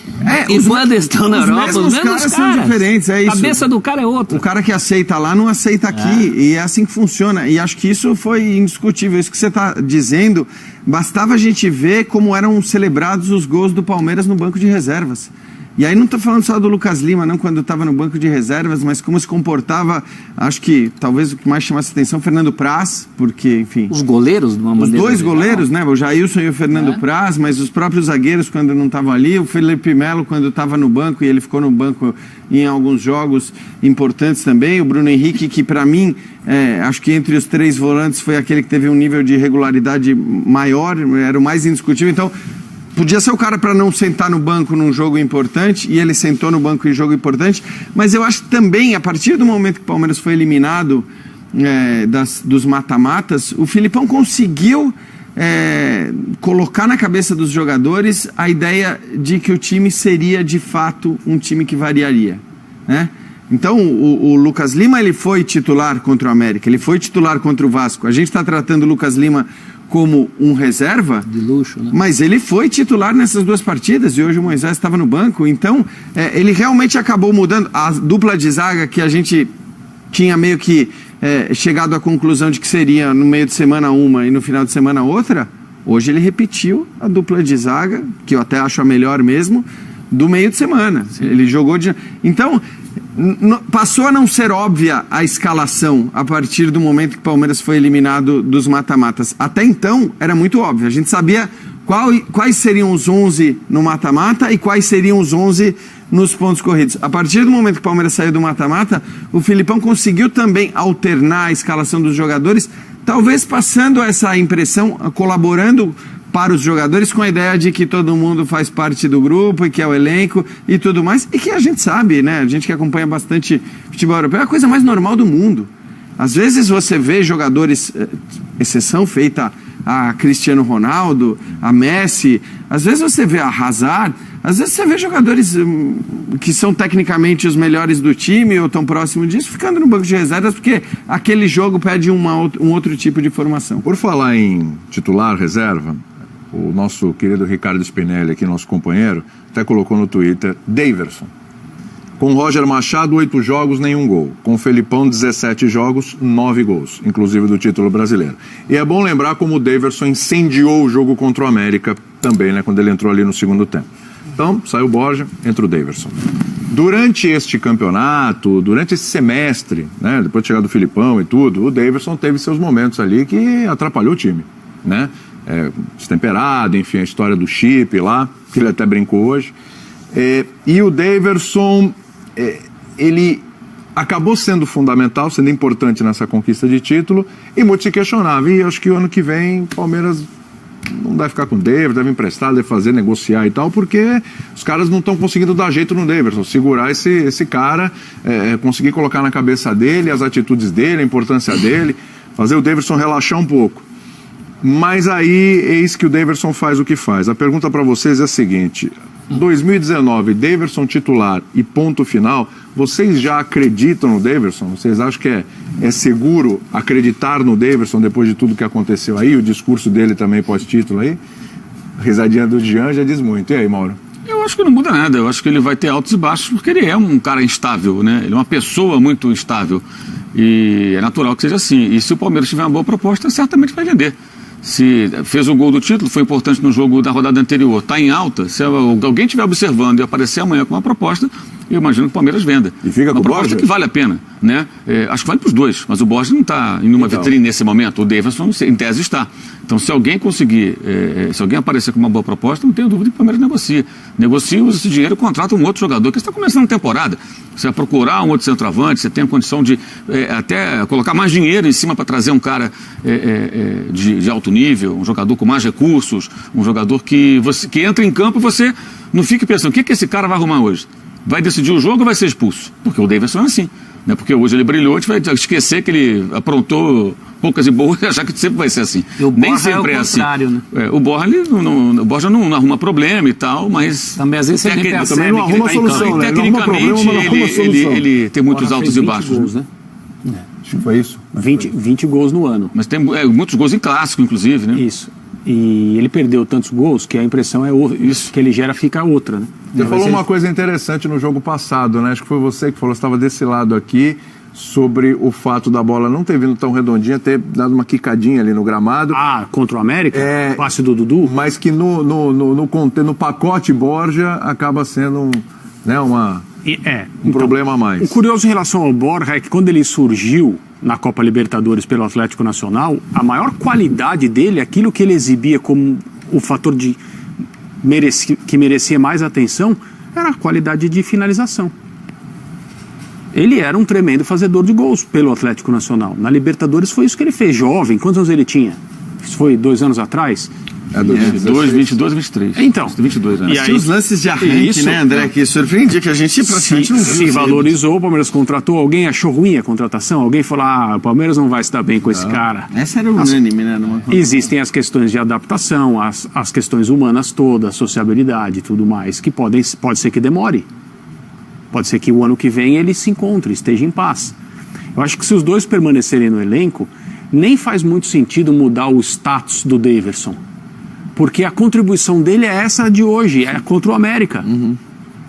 S1: e quando estão na Europa, os mesmos caras
S4: são diferentes, é isso.
S1: A cabeça do cara é outra.
S4: O cara que aceita lá não aceita aqui, e é assim que funciona. E acho que isso foi indiscutível, isso que você está dizendo, bastava a gente ver como eram celebrados os gols do Palmeiras no banco de reservas. E aí não estou falando só do Lucas Lima, não, quando estava no banco de reservas, mas como se comportava, acho que talvez o que mais chamasse atenção, Fernando Praz, porque, enfim...
S1: Os goleiros, de uma maneira...
S4: Os dois goleiros, né, o Jailson e o Fernando Praz, mas os próprios zagueiros quando não estavam ali, o Felipe Melo quando estava no banco, e ele ficou no banco em alguns jogos importantes também, o Bruno Henrique, que para mim, acho que entre os 3 volantes foi aquele que teve um nível de regularidade maior, era o mais indiscutível, então... Podia ser o cara para não sentar no banco num jogo importante, e ele sentou no banco em jogo importante, mas eu acho que também, a partir do momento que o Palmeiras foi eliminado dos mata-matas, o Filipão conseguiu colocar na cabeça dos jogadores a ideia de que o time seria de fato um time que variaria, né? Então o Lucas Lima ele foi titular contra o América, ele foi titular contra o Vasco, a gente está tratando o Lucas Lima como um reserva,
S1: de luxo, né?
S4: Mas ele foi titular nessas 2 partidas e hoje o Moisés estava no banco, então ele realmente acabou mudando a dupla de zaga que a gente tinha meio que chegado à conclusão de que seria no meio de semana uma e no final de semana outra. Hoje ele repetiu a dupla de zaga, que eu até acho a melhor mesmo, do meio de semana. Sim. Ele jogou de... Então, passou a não ser óbvia a escalação a partir do momento que o Palmeiras foi eliminado dos mata-matas. Até então, era muito óbvio. A gente sabia quais seriam os 11 no mata-mata e quais seriam os 11 nos pontos corridos. A partir do momento que o Palmeiras saiu do mata-mata, o Filipão conseguiu também alternar a escalação dos jogadores talvez passando essa impressão, colaborando para os jogadores com a ideia de que todo mundo faz parte do grupo e que é o elenco e tudo mais, e que a gente sabe, né? A gente que acompanha bastante futebol europeu, é a coisa mais normal do mundo. Às vezes você vê jogadores, exceção feita a Cristiano Ronaldo, a Messi, às vezes você vê a Hazard, às vezes você vê jogadores que são tecnicamente os melhores do time ou tão próximo disso, ficando no banco de reservas porque aquele jogo pede um outro tipo de formação.
S2: Por falar em titular, reserva, o nosso querido Ricardo Spinelli, aqui, nosso companheiro, até colocou no Twitter, Daverson. Com Roger Machado, 8 jogos, nenhum gol. Com Felipão, 17 jogos, 9 gols, inclusive do título brasileiro. E é bom lembrar como o Daverson incendiou o jogo contra o América também, né, quando ele entrou ali no segundo tempo. Então, saiu o Borja, entra o Daverson. Durante este campeonato, durante esse semestre, né, depois de chegar do Filipão e tudo, o Daverson teve seus momentos ali que atrapalhou o time, né? Destemperado, enfim, a história do chip lá, que ele até brincou hoje. E o Daverson, ele acabou sendo fundamental, sendo importante nessa conquista de título, e muito se questionava. E acho que o ano que vem, o Palmeiras não deve ficar com o Daverson, deve emprestar, deve fazer, negociar e tal, porque os caras não estão conseguindo dar jeito no Daverson, segurar esse cara, conseguir colocar na cabeça dele as atitudes dele, a importância dele, fazer o Daverson relaxar um pouco. Mas aí, eis que o Daverson faz o que faz. A pergunta para vocês é a seguinte: 2019, Daverson titular e ponto final, vocês já acreditam no Daverson? Vocês acham que é seguro acreditar no Daverson depois de tudo que aconteceu aí? O discurso dele também pós-título aí? A risadinha do Jean já diz muito. E aí, Mauro?
S3: Eu acho que não muda nada. Eu acho que ele vai ter altos e baixos porque ele é um cara instável, né? Ele é uma pessoa muito instável. E é natural que seja assim. E se o Palmeiras tiver uma boa proposta, certamente vai vender. Se fez o gol do título, foi importante no jogo da rodada anterior, está em alta, se alguém estiver observando e aparecer amanhã com uma proposta, eu imagino que o Palmeiras venda.
S2: E fica com
S3: uma proposta que vale a pena, né? Acho que vale para os dois, mas o Borja não está em uma vitrine nesse momento, o Daverson em tese está. Então, se alguém conseguir, se alguém aparecer com uma boa proposta, não tenho dúvida que o Palmeiras negocia, usa esse dinheiro e contrata um outro jogador, que está começando a temporada. Você vai procurar um outro centroavante, você tem a condição de até colocar mais dinheiro em cima para trazer um cara de alto nível, um jogador com mais recursos, um jogador que entra em campo e você não fique pensando, o que esse cara vai arrumar hoje? Vai decidir o jogo ou vai ser expulso? Porque o Daverson é assim, né? Porque hoje ele brilhou, a gente vai esquecer que ele aprontou poucas e boas e achar que sempre vai ser assim. Nem sempre é assim. Né? O Borja não arruma problema e tal, mas
S1: também às vezes ele
S2: também não arruma solução, né?
S3: Tecnicamente ele tem muitos altos e baixos.
S1: Gols, né?
S2: Acho que foi isso.
S5: 20 gols no ano.
S3: Mas tem muitos gols em clássico, inclusive, né?
S5: Isso. E ele perdeu tantos gols que a impressão isso que ele gera fica outra, né?
S2: Você falou uma coisa interessante no jogo passado, né? Acho que foi você que falou, você estava desse lado aqui, sobre o fato da bola não ter vindo tão redondinha, ter dado uma quicadinha ali no gramado.
S5: Contra o América? Passe do Dudu?
S2: Mas que no pacote Borja acaba sendo um problema a mais.
S5: O curioso em relação ao Borja é que quando ele surgiu na Copa Libertadores pelo Atlético Nacional, a maior qualidade dele, aquilo que ele exibia como o fator que merecia mais atenção, era a qualidade de finalização. Ele era um tremendo fazedor de gols pelo Atlético Nacional. Na Libertadores foi isso que ele fez, jovem. Quantos anos ele tinha? Isso foi 2 anos atrás?
S3: 22, 23.
S5: Então.
S3: 22 anos.
S4: E aí, os lances de arranque, né, André, que surpreendia, que a gente praticamente não viu.
S5: Se valorizou, o Palmeiras contratou, alguém achou ruim a contratação, alguém falou, o Palmeiras não vai se dar bem com esse cara.
S4: Essa era unânime, né?
S5: Existem as questões de adaptação, as questões humanas todas, sociabilidade e tudo mais, que pode ser que demore. Pode ser que o ano que vem ele se encontre, esteja em paz. Eu acho que se os dois permanecerem no elenco, nem faz muito sentido mudar o status do Daverson. Porque a contribuição dele é essa de hoje, é contra o América. Uhum.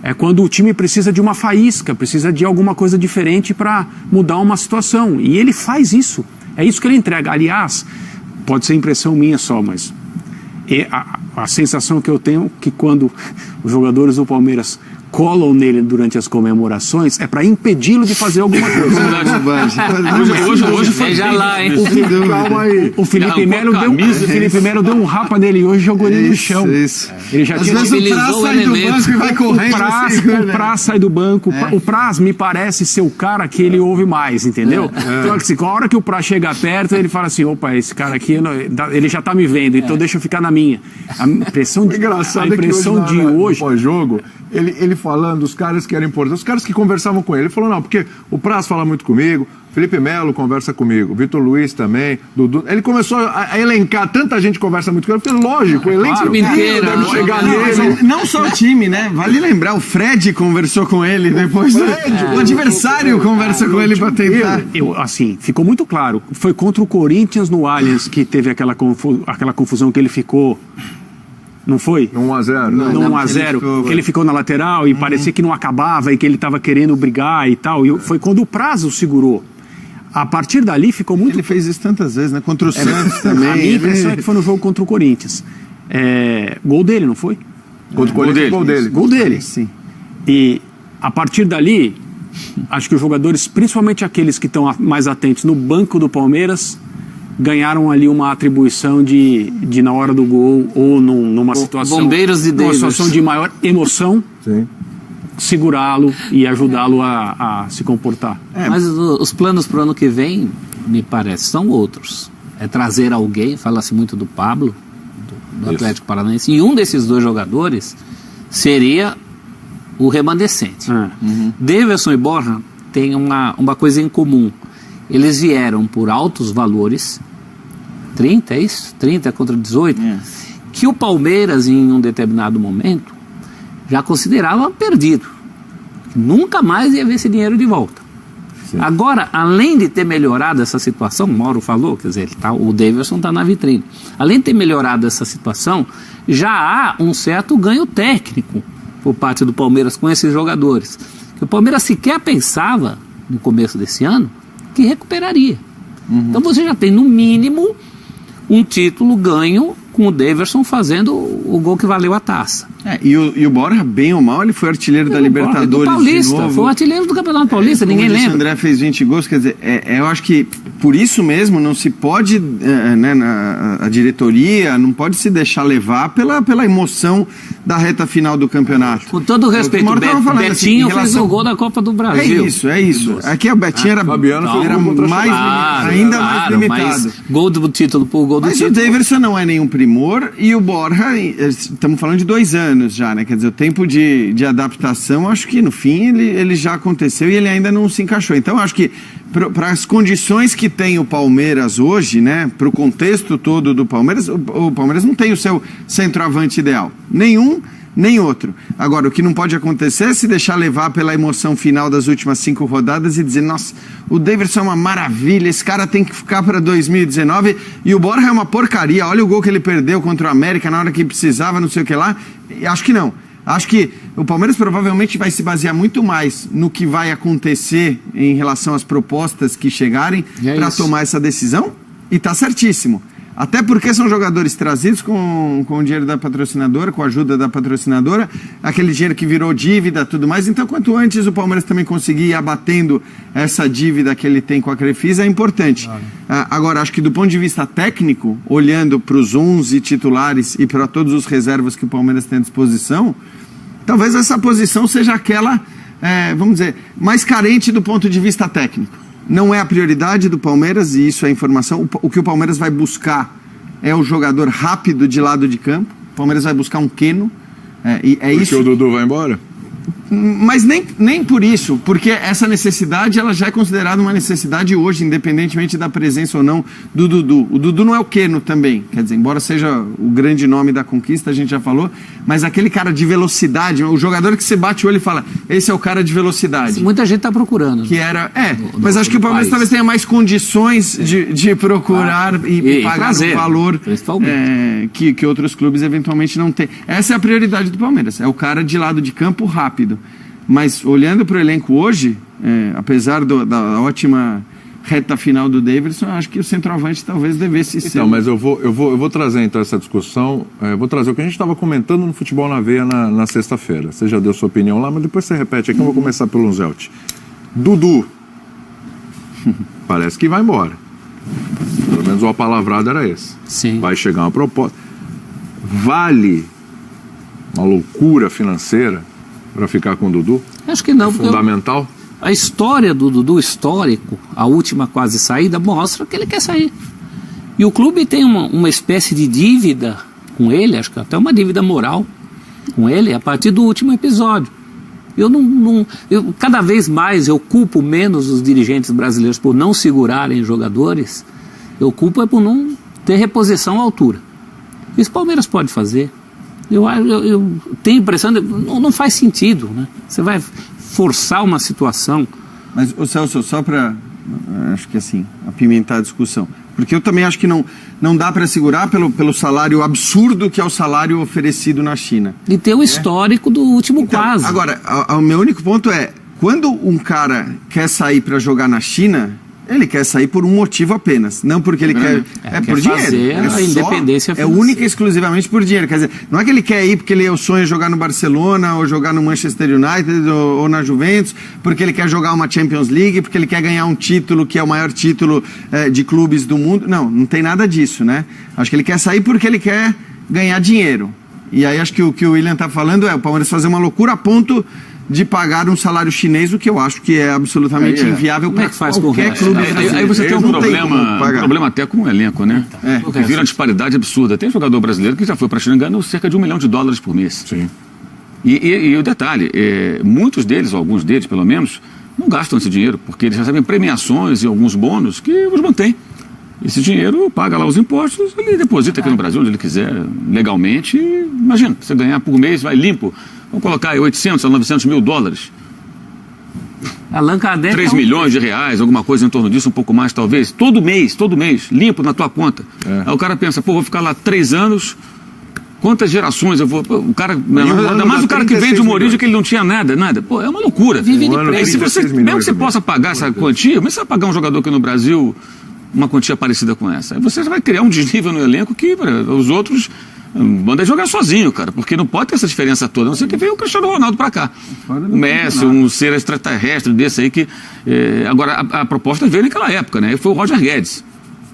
S5: É quando o time precisa de uma faísca, precisa de alguma coisa diferente para mudar uma situação. E ele faz isso. É isso que ele entrega. Aliás, pode ser impressão minha só, mas a sensação que eu tenho é que quando os jogadores do Palmeiras colam nele durante as comemorações é para impedi-lo de fazer alguma coisa.
S3: Hoje foi
S1: Veja lá, hein?
S2: Calma aí.
S5: O Felipe Melo deu um rapa nele e hoje jogou ele no chão.
S4: Isso.
S5: Ele já
S4: Às
S5: tinha
S4: vezes o Praz sai do banco e vai correndo.
S5: O Praz sai do banco. O Praz me parece ser o cara que ele ouve mais, entendeu? Então, assim, a hora que o Praz chega perto, ele fala assim, opa, esse cara aqui, ele já tá me vendo, então deixa eu ficar na minha. A impressão de, hoje...
S2: Pós-jogo, ele falando dos caras que eram importantes, os caras que conversavam com ele. Ele falou, não, porque o Praz fala muito comigo, Felipe Melo conversa comigo, Vitor Luiz também, Dudu. Ele começou a elencar, tanta gente conversa muito com ele, porque lógico, o elenco
S1: inteiro
S2: deve chegar nele.
S4: Não só o time, né? Vale lembrar, o Fred conversou com ele depois. O adversário conversa com ele pra tentar.
S5: Assim, ficou muito claro. Foi contra o Corinthians no Allianz que teve aquela confusão que ele ficou. Não foi?
S2: 1-0.
S5: No 1-0, que ele ficou na lateral e parecia que não acabava e que ele estava querendo brigar e tal. E foi quando o Praz o segurou. A partir dali ficou muito...
S4: Ele fez isso tantas vezes, né? Contra o Santos também.
S5: A minha impressão é que foi no jogo contra o Corinthians. Gol dele, não foi?
S2: Gol dele.
S4: Sim.
S5: E a partir dali, acho que os jogadores, principalmente aqueles que estão mais atentos no banco do Palmeiras, ganharam ali uma atribuição de na hora do gol ou numa situação...
S1: Bombeiros de Deus.
S5: Numa situação de maior emoção,
S2: Sim.
S5: segurá-lo e ajudá-lo a se comportar.
S1: Mas os planos para o ano que vem, me parece, são outros. É trazer alguém, fala-se muito do Pablo, do Atlético Paranaense, e um desses dois jogadores seria o remanescente. Daverson e Borja têm uma coisa em comum. Eles vieram por altos valores, 30, é isso? 30 contra 18, que o Palmeiras, em um determinado momento, já considerava perdido. Nunca mais ia ver esse dinheiro de volta. Sim. Agora, além de ter melhorado essa situação, o Mauro falou, quer dizer, o Daverson está na vitrine. Além de ter melhorado essa situação, já há um certo ganho técnico por parte do Palmeiras com esses jogadores. Que o Palmeiras sequer pensava, no começo desse ano, que recuperaria. Então você já tem, no mínimo, um título ganho com o Daverson fazendo o gol que valeu a taça.
S4: E o Borja, bem ou mal, ele foi artilheiro da Libertadores do
S1: Paulista,
S4: de novo.
S1: foi o artilheiro do Campeonato Paulista, ninguém lembra.
S4: O André fez 20 gols, quer dizer, eu acho que por isso mesmo não se pode, a diretoria não pode se deixar levar pela emoção da reta final do campeoado.
S1: Com todo o respeito, Betinho fez o gol da Copa do Brasil.
S4: É isso. Aqui o Betinho era ainda mais limitado.
S1: Mas gol do título por gol do título.
S4: Mas o Daverson não é nenhum primor e o Borja, estamos falando de 2 anos já, né? Quer dizer, o tempo de adaptação, acho que no fim ele já aconteceu e ele ainda não se encaixou. Então, acho que para as condições que tem o Palmeiras hoje, né? Para o contexto todo do Palmeiras, o Palmeiras não tem o seu centroavante ideal. Nenhum, nem outro. Agora, o que não pode acontecer é se deixar levar pela emoção final das últimas 5 rodadas e dizer, nossa, o Daverson é uma maravilha, esse cara tem que ficar para 2019 e o Borja é uma porcaria, olha o gol que ele perdeu contra o América na hora que precisava, não sei o que lá. Acho que não. Acho que o Palmeiras provavelmente vai se basear muito mais no que vai acontecer em relação às propostas que chegarem para tomar essa decisão, e tá certíssimo. Até porque são jogadores trazidos com o dinheiro da patrocinadora, com a ajuda da patrocinadora, aquele dinheiro que virou dívida e tudo mais. Então, quanto antes o Palmeiras também conseguir ir abatendo essa dívida que ele tem com a Crefisa, é importante. Agora, acho que do ponto de vista técnico, olhando para os 11 titulares e para todos os reservas que o Palmeiras tem à disposição, talvez essa posição seja aquela, vamos dizer, mais carente do ponto de vista técnico. Não é a prioridade do Palmeiras, e isso é informação. O que o Palmeiras vai buscar é o jogador rápido de lado de campo. O Palmeiras vai buscar um Queno.
S2: Porque o Dudu vai embora?
S4: Mas nem por isso, porque essa necessidade ela já é considerada uma necessidade hoje, independentemente da presença ou não do Dudu. O Dudu não é o Queno também, quer dizer, embora seja o grande nome da conquista, a gente já falou, mas aquele cara de velocidade, o jogador que você bate o olho e fala, esse é o cara de velocidade.
S1: Muita gente está procurando.
S4: Que era, mas acho que o Palmeiras talvez tenha mais condições de procurar e pagar o valor que outros clubes eventualmente não têm. Essa é a prioridade do Palmeiras, é o cara de lado de campo rápido. Mas olhando para o elenco hoje, apesar da ótima reta final do Davidson, eu acho que o centroavante talvez devesse ser.
S2: Então, mas eu vou trazer então essa discussão, vou trazer o que a gente estava comentando no Futebol na Veia na sexta-feira. Você já deu sua opinião lá, mas depois você repete aqui, eu vou começar pelo Zelt. Dudu, parece que vai embora. Pelo menos o apalavrado era esse.
S1: Sim.
S2: Vai chegar uma proposta. Vale uma loucura financeira para ficar com o Dudu?
S1: Acho que não.
S2: É fundamental?
S1: A história do Dudu, histórico, a última quase saída, mostra que ele quer sair. E o clube tem uma espécie de dívida com ele, acho que até uma dívida moral com ele, a partir do último episódio. Cada vez mais eu culpo menos os dirigentes brasileiros por não segurarem jogadores, eu culpo por não ter reposição à altura. Isso o Palmeiras pode fazer. Eu tenho a impressão de não faz sentido, né? Você vai forçar uma situação.
S4: Mas, ô Celso, só para, acho que assim, apimentar a discussão, porque eu também acho que não dá para segurar pelo salário absurdo que é o salário oferecido na China.
S1: E ter o histórico do último quase.
S4: Agora, o meu único ponto é, quando um cara quer sair para jogar na China, ele quer sair por um motivo apenas, não porque ele quer por dinheiro.
S1: A independência
S4: financeira. É única e exclusivamente por dinheiro. Quer dizer, não é que ele quer ir porque o sonho é jogar no Barcelona, ou jogar no Manchester United, ou na Juventus, porque ele quer jogar uma Champions League, porque ele quer ganhar um título que é o maior título de clubes do mundo. Não tem nada disso, né? Acho que ele quer sair porque ele quer ganhar dinheiro. E aí acho que o que o William está falando é o Palmeiras fazer uma loucura a ponto de pagar um salário chinês, o que eu acho que é absolutamente inviável para qualquer clube.
S3: Aí você tem um problema até com o elenco, né? Porque vira uma disparidade absurda. Tem jogador brasileiro que já foi para a China ganhando cerca de $1 milhão por mês.
S2: Sim.
S3: E o detalhe, muitos deles, ou alguns deles pelo menos, não gastam esse dinheiro, porque eles recebem premiações e alguns bônus que os mantêm. Esse dinheiro paga lá os impostos, ele deposita aqui no Brasil, onde ele quiser, legalmente. Imagina, você ganhar por mês, vai limpo. Vamos colocar aí 800 a 900 mil dólares.
S1: Allan Kardec
S3: 3 milhões de reais, alguma coisa em torno disso, um pouco mais talvez. Todo mês, limpo na tua conta. Aí o cara pensa, vou ficar lá 3 anos, quantas gerações eu vou... O cara, ainda mais o cara que vem de uma origem que ele não tinha nada. É uma loucura.
S1: Vive de preço.
S3: Mesmo que você possa pagar essa quantia, mas você vai pagar um jogador aqui no Brasil uma quantia parecida com essa. Aí você vai criar um desnível no elenco que os outros... Manda jogar sozinho, cara, porque não pode ter essa diferença toda. Não sei que veio o Cristiano Ronaldo pra cá. O Messi, um ser extraterrestre desse aí que... agora, a proposta veio naquela época, né? Foi o Roger Guedes.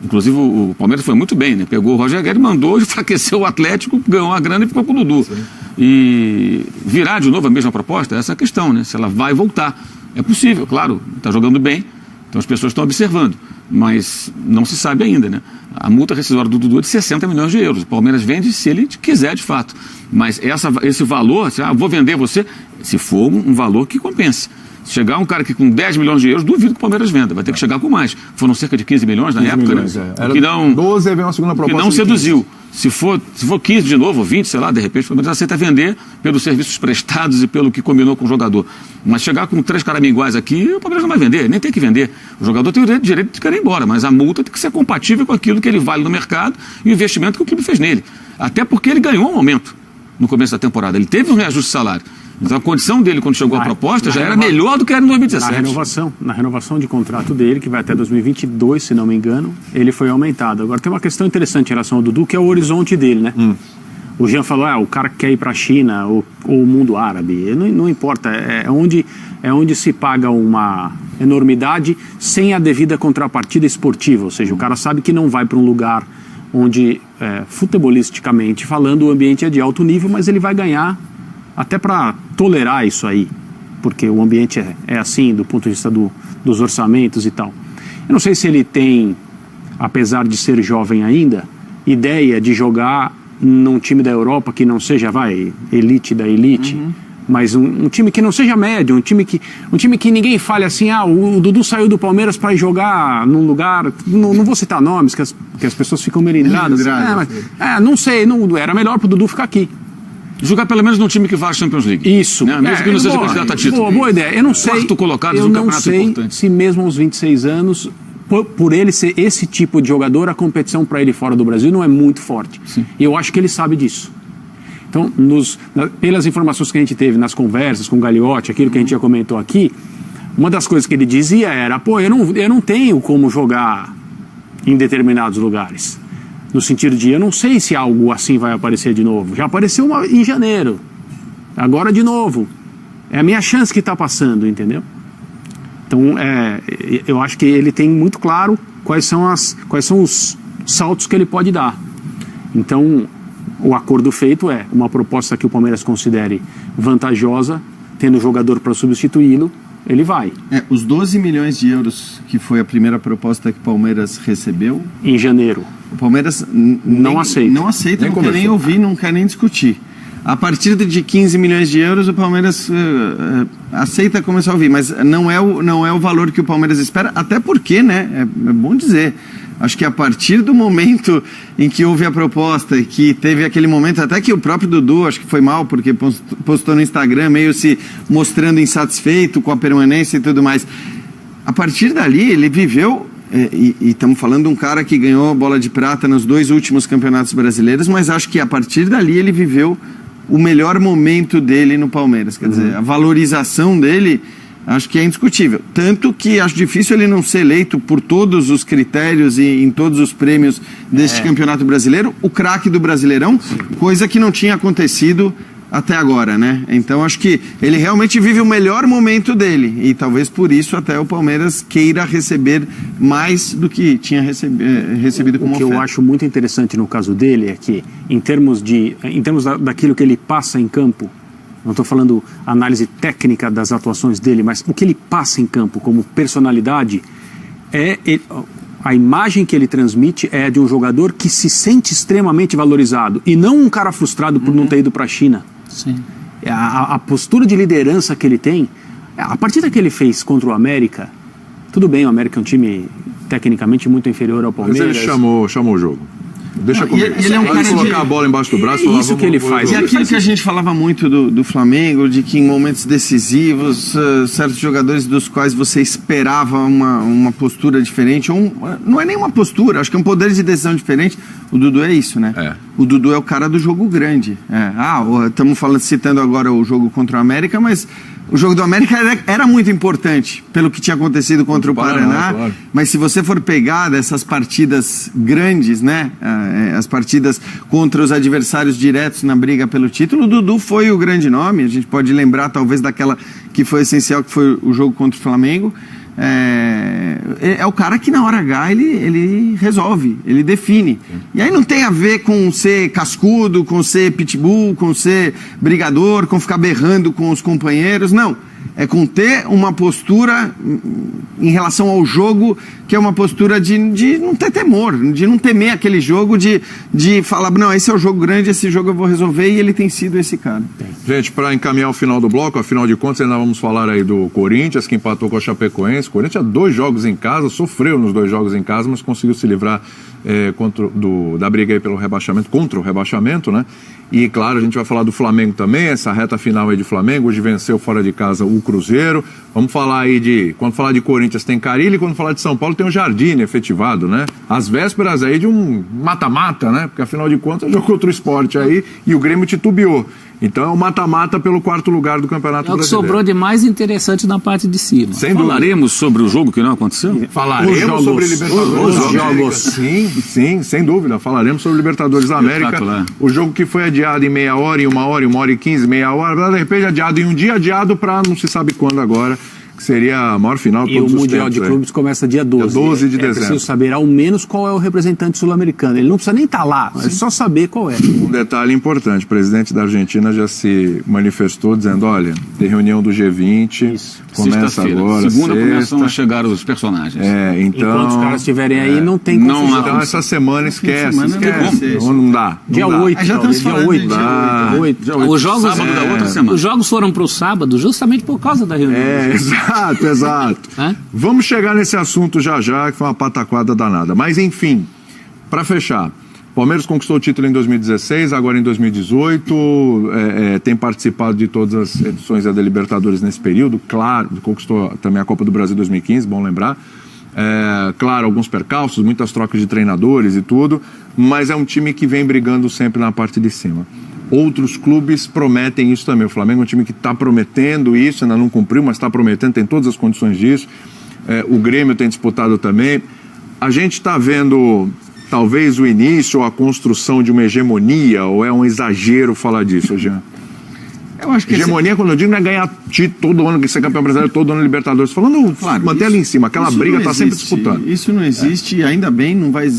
S3: Inclusive, o Palmeiras foi muito bem, né? Pegou o Roger Guedes, mandou, enfraqueceu o Atlético, ganhou a grana e ficou com o Dudu. Sim. E virar de novo a mesma proposta, essa é a questão, né? Se ela vai voltar. É possível, claro, está jogando bem, então as pessoas estão observando. Mas não se sabe ainda, né? A multa rescisória do Dudu é de 60 milhões de euros. O Palmeiras vende se ele quiser, de fato. Mas esse valor, vou vender você, se for um valor que compense. Se chegar um cara aqui com 10 milhões de euros, duvido que o Palmeiras venda. Vai ter que chegar com mais. Foram cerca de 15 milhões na época,
S2: milhões,
S3: né?
S2: Era
S3: que não,
S2: 12, veio uma segunda proposta.
S3: Que não seduziu. Se for 15 de novo, ou 20, sei lá, de repente o Palmeiras aceita vender pelos serviços prestados e pelo que combinou com o jogador. Mas chegar com 3 caraminguais aqui, o Palmeiras não vai vender, nem tem que vender. O jogador tem o direito de querer ir embora, mas a multa tem que ser compatível com aquilo que ele vale no mercado e o investimento que o clube fez nele. Até porque ele ganhou um aumento no começo da temporada. Ele teve um reajuste de salário. Então a condição dele quando chegou a proposta já era melhor do que era em 2017.
S5: Na renovação de contrato dele, que vai até 2022, se não me engano, ele foi aumentado. Agora tem uma questão interessante em relação ao Dudu, que é o horizonte dele, né? O Jean falou, o cara que quer ir para a China ou o mundo árabe. Não importa, é onde se paga uma enormidade sem a devida contrapartida esportiva. Ou seja, o cara sabe que não vai para um lugar onde, futebolisticamente falando, o ambiente é de alto nível, mas ele vai ganhar até para tolerar isso aí, porque o ambiente é assim, do ponto de vista dos orçamentos e tal. Eu não sei se ele tem, apesar de ser jovem ainda, ideia de jogar num time da Europa que não seja, elite da elite, mas um time que não seja médio, um time que ninguém fale assim, o Dudu saiu do Palmeiras para ir jogar num lugar, não vou citar nomes, que as pessoas ficam melindradas. Não sei, era melhor pro Dudu ficar aqui.
S3: Jogar pelo menos num time que vá à Champions League.
S5: Isso.
S3: Né? Mesmo que não seja candidato a título.
S5: Boa ideia. Eu não sei.
S3: Quarto colocado de um campeonato importante.
S5: Eu não sei se mesmo aos 26 anos, por ele ser esse tipo de jogador, a competição para ele fora do Brasil não é muito forte.
S3: Sim.
S5: E eu acho que ele sabe disso. Então, pelas informações que a gente teve nas conversas com o Gagliotti, aquilo que a gente já comentou aqui, uma das coisas que ele dizia era, pô, eu não tenho como jogar em determinados lugares. No sentido de, eu não sei se algo assim vai aparecer de novo. Já apareceu em janeiro. Agora de novo. É a minha chance que está passando, entendeu? Então, eu acho que ele tem muito claro quais são os saltos que ele pode dar. Então, o acordo feito é uma proposta que o Palmeiras considere vantajosa, tendo jogador para substituí-lo, ele vai.
S4: Os 12 milhões de euros que foi a primeira proposta que o Palmeiras recebeu...
S5: Em janeiro.
S4: O Palmeiras
S5: não aceita.
S4: Não aceita, não quer nem ouvir, não quer nem discutir. A partir de 15 milhões de euros, o Palmeiras aceita começar a ouvir, mas não é o valor que o Palmeiras espera, até porque, né, é bom dizer, acho que a partir do momento em que houve a proposta e que teve aquele momento, até que o próprio Dudu, acho que foi mal, porque postou no Instagram meio se mostrando insatisfeito com a permanência e tudo mais. A partir dali, ele viveu... E estamos falando de um cara que ganhou a bola de prata nos 2 últimos campeonatos brasileiros, mas acho que a partir dali ele viveu o melhor momento dele no Palmeiras. Quer dizer, a valorização dele acho que é indiscutível. Tanto que acho difícil ele não ser eleito por todos os critérios e em todos os prêmios deste campeonato brasileiro, o craque do Brasileirão, coisa que não tinha acontecido até agora, né? Então acho que ele realmente vive o melhor momento dele e talvez por isso até o Palmeiras queira receber mais do que tinha recebido como oferta.
S5: O que eu acho muito interessante no caso dele é que em termos daquilo que ele passa em campo, não estou falando análise técnica das atuações dele, mas o que ele passa em campo como personalidade a imagem que ele transmite é de um jogador que se sente extremamente valorizado e não um cara frustrado por não ter ido para a China.
S1: Sim.
S5: A postura de liderança que ele tem, a partida que ele fez contra o América, tudo bem, o América é um time tecnicamente muito inferior ao Palmeiras.
S2: Mas ele chamou o jogo. Deixa comigo.
S4: Ele é um cara
S2: colocar a bola embaixo do braço.
S5: Isso que ele faz.
S4: E aquilo que a gente falava muito do Flamengo, de que em momentos decisivos, certos jogadores dos quais você esperava uma postura diferente, não é nem uma postura, acho que é um poder de decisão diferente. O Dudu é isso, né? O Dudu é o cara do jogo grande. Estamos citando agora o jogo contra o América, mas o jogo do América era muito importante pelo que tinha acontecido contra o Paraná, claro. Mas se você for pegar dessas partidas grandes, né, as partidas contra os adversários diretos na briga pelo título, o Dudu foi o grande nome. A gente pode lembrar talvez daquela que foi essencial, que foi o jogo contra o Flamengo. É o cara que na hora H ele resolve, ele define. E aí não tem a ver com ser cascudo, com ser pitbull, com ser brigador, com ficar berrando com os companheiros, não. É com ter uma postura em relação ao jogo, que é uma postura de não ter temor, de não temer aquele jogo, de falar, não, esse é o jogo grande, esse jogo eu vou resolver, e ele tem sido esse cara.
S2: Gente, para encaminhar o final do bloco, afinal de contas, ainda vamos falar aí do Corinthians, que empatou com a Chapecoense. O Corinthians tinha 2 jogos em casa, sofreu nos 2 jogos em casa, mas conseguiu se livrar da briga aí pelo rebaixamento, contra o rebaixamento, né? E, claro, a gente vai falar do Flamengo também, essa reta final aí de Flamengo. Hoje venceu fora de casa o Cruzeiro. Vamos falar aí quando falar de Corinthians tem Carille, e quando falar de São Paulo tem o Jardine efetivado, né? Às vésperas aí de um mata-mata, né? Porque, afinal de contas, jogou contra o Sport aí e o Grêmio titubeou. Então é um mata-mata pelo 4º lugar do Campeonato Brasileiro.
S1: É o que sobrou de mais interessante na parte de cima.
S3: Falaremos sobre o jogo que não aconteceu?
S2: Falaremos sobre Libertadores da América. Sim, sem dúvida. Falaremos sobre Libertadores da América. O jogo que foi adiado em meia hora, em 1 hora, 1 hora e 15, meia hora, de repente adiado em um dia, adiado para não se sabe quando agora, que seria a maior final de todos os tempos.
S5: E o Mundial de Clubes começa dia 12.
S2: Dia 12 de dezembro.
S5: É preciso saber ao menos qual é o representante sul-americano. Ele não precisa nem estar lá, é só saber qual é.
S2: Um detalhe importante, o presidente da Argentina já se manifestou dizendo, olha, tem reunião do G20, começa agora,
S3: segunda começam a chegar os personagens.
S2: Então...
S5: Enquanto os caras estiverem aí, não tem confusão.
S2: Então essa semana esquece. Não dá.
S5: Dia 8.
S4: Já estamos falando dia 8.
S1: Os jogos,
S3: sábado da outra semana.
S1: Os jogos foram para o sábado justamente por causa da reunião.
S2: Exato. Vamos chegar nesse assunto já, que foi uma pataquada danada. Mas, enfim, para fechar, Palmeiras conquistou o título em 2016, agora em 2018, tem participado de todas as edições da Libertadores nesse período, claro, conquistou também a Copa do Brasil 2015, bom lembrar. Claro, alguns percalços, muitas trocas de treinadores e tudo, mas é um time que vem brigando sempre na parte de cima. outros clubes prometem isso também. O Flamengo é um time que está prometendo isso, ainda não cumpriu, mas está prometendo, tem todas as condições disso. O Grêmio tem disputado também. A gente está vendo talvez o início ou a construção de uma hegemonia, ou é um exagero falar disso, Jean?
S4: Eu acho que
S2: hegemonia, quando eu digo, não é ganhar título todo ano, ser campeão brasileiro todo ano Libertadores. Falando, claro, manter ali em cima, aquela briga está sempre disputando.
S4: Isso não existe e ainda bem não vai existir.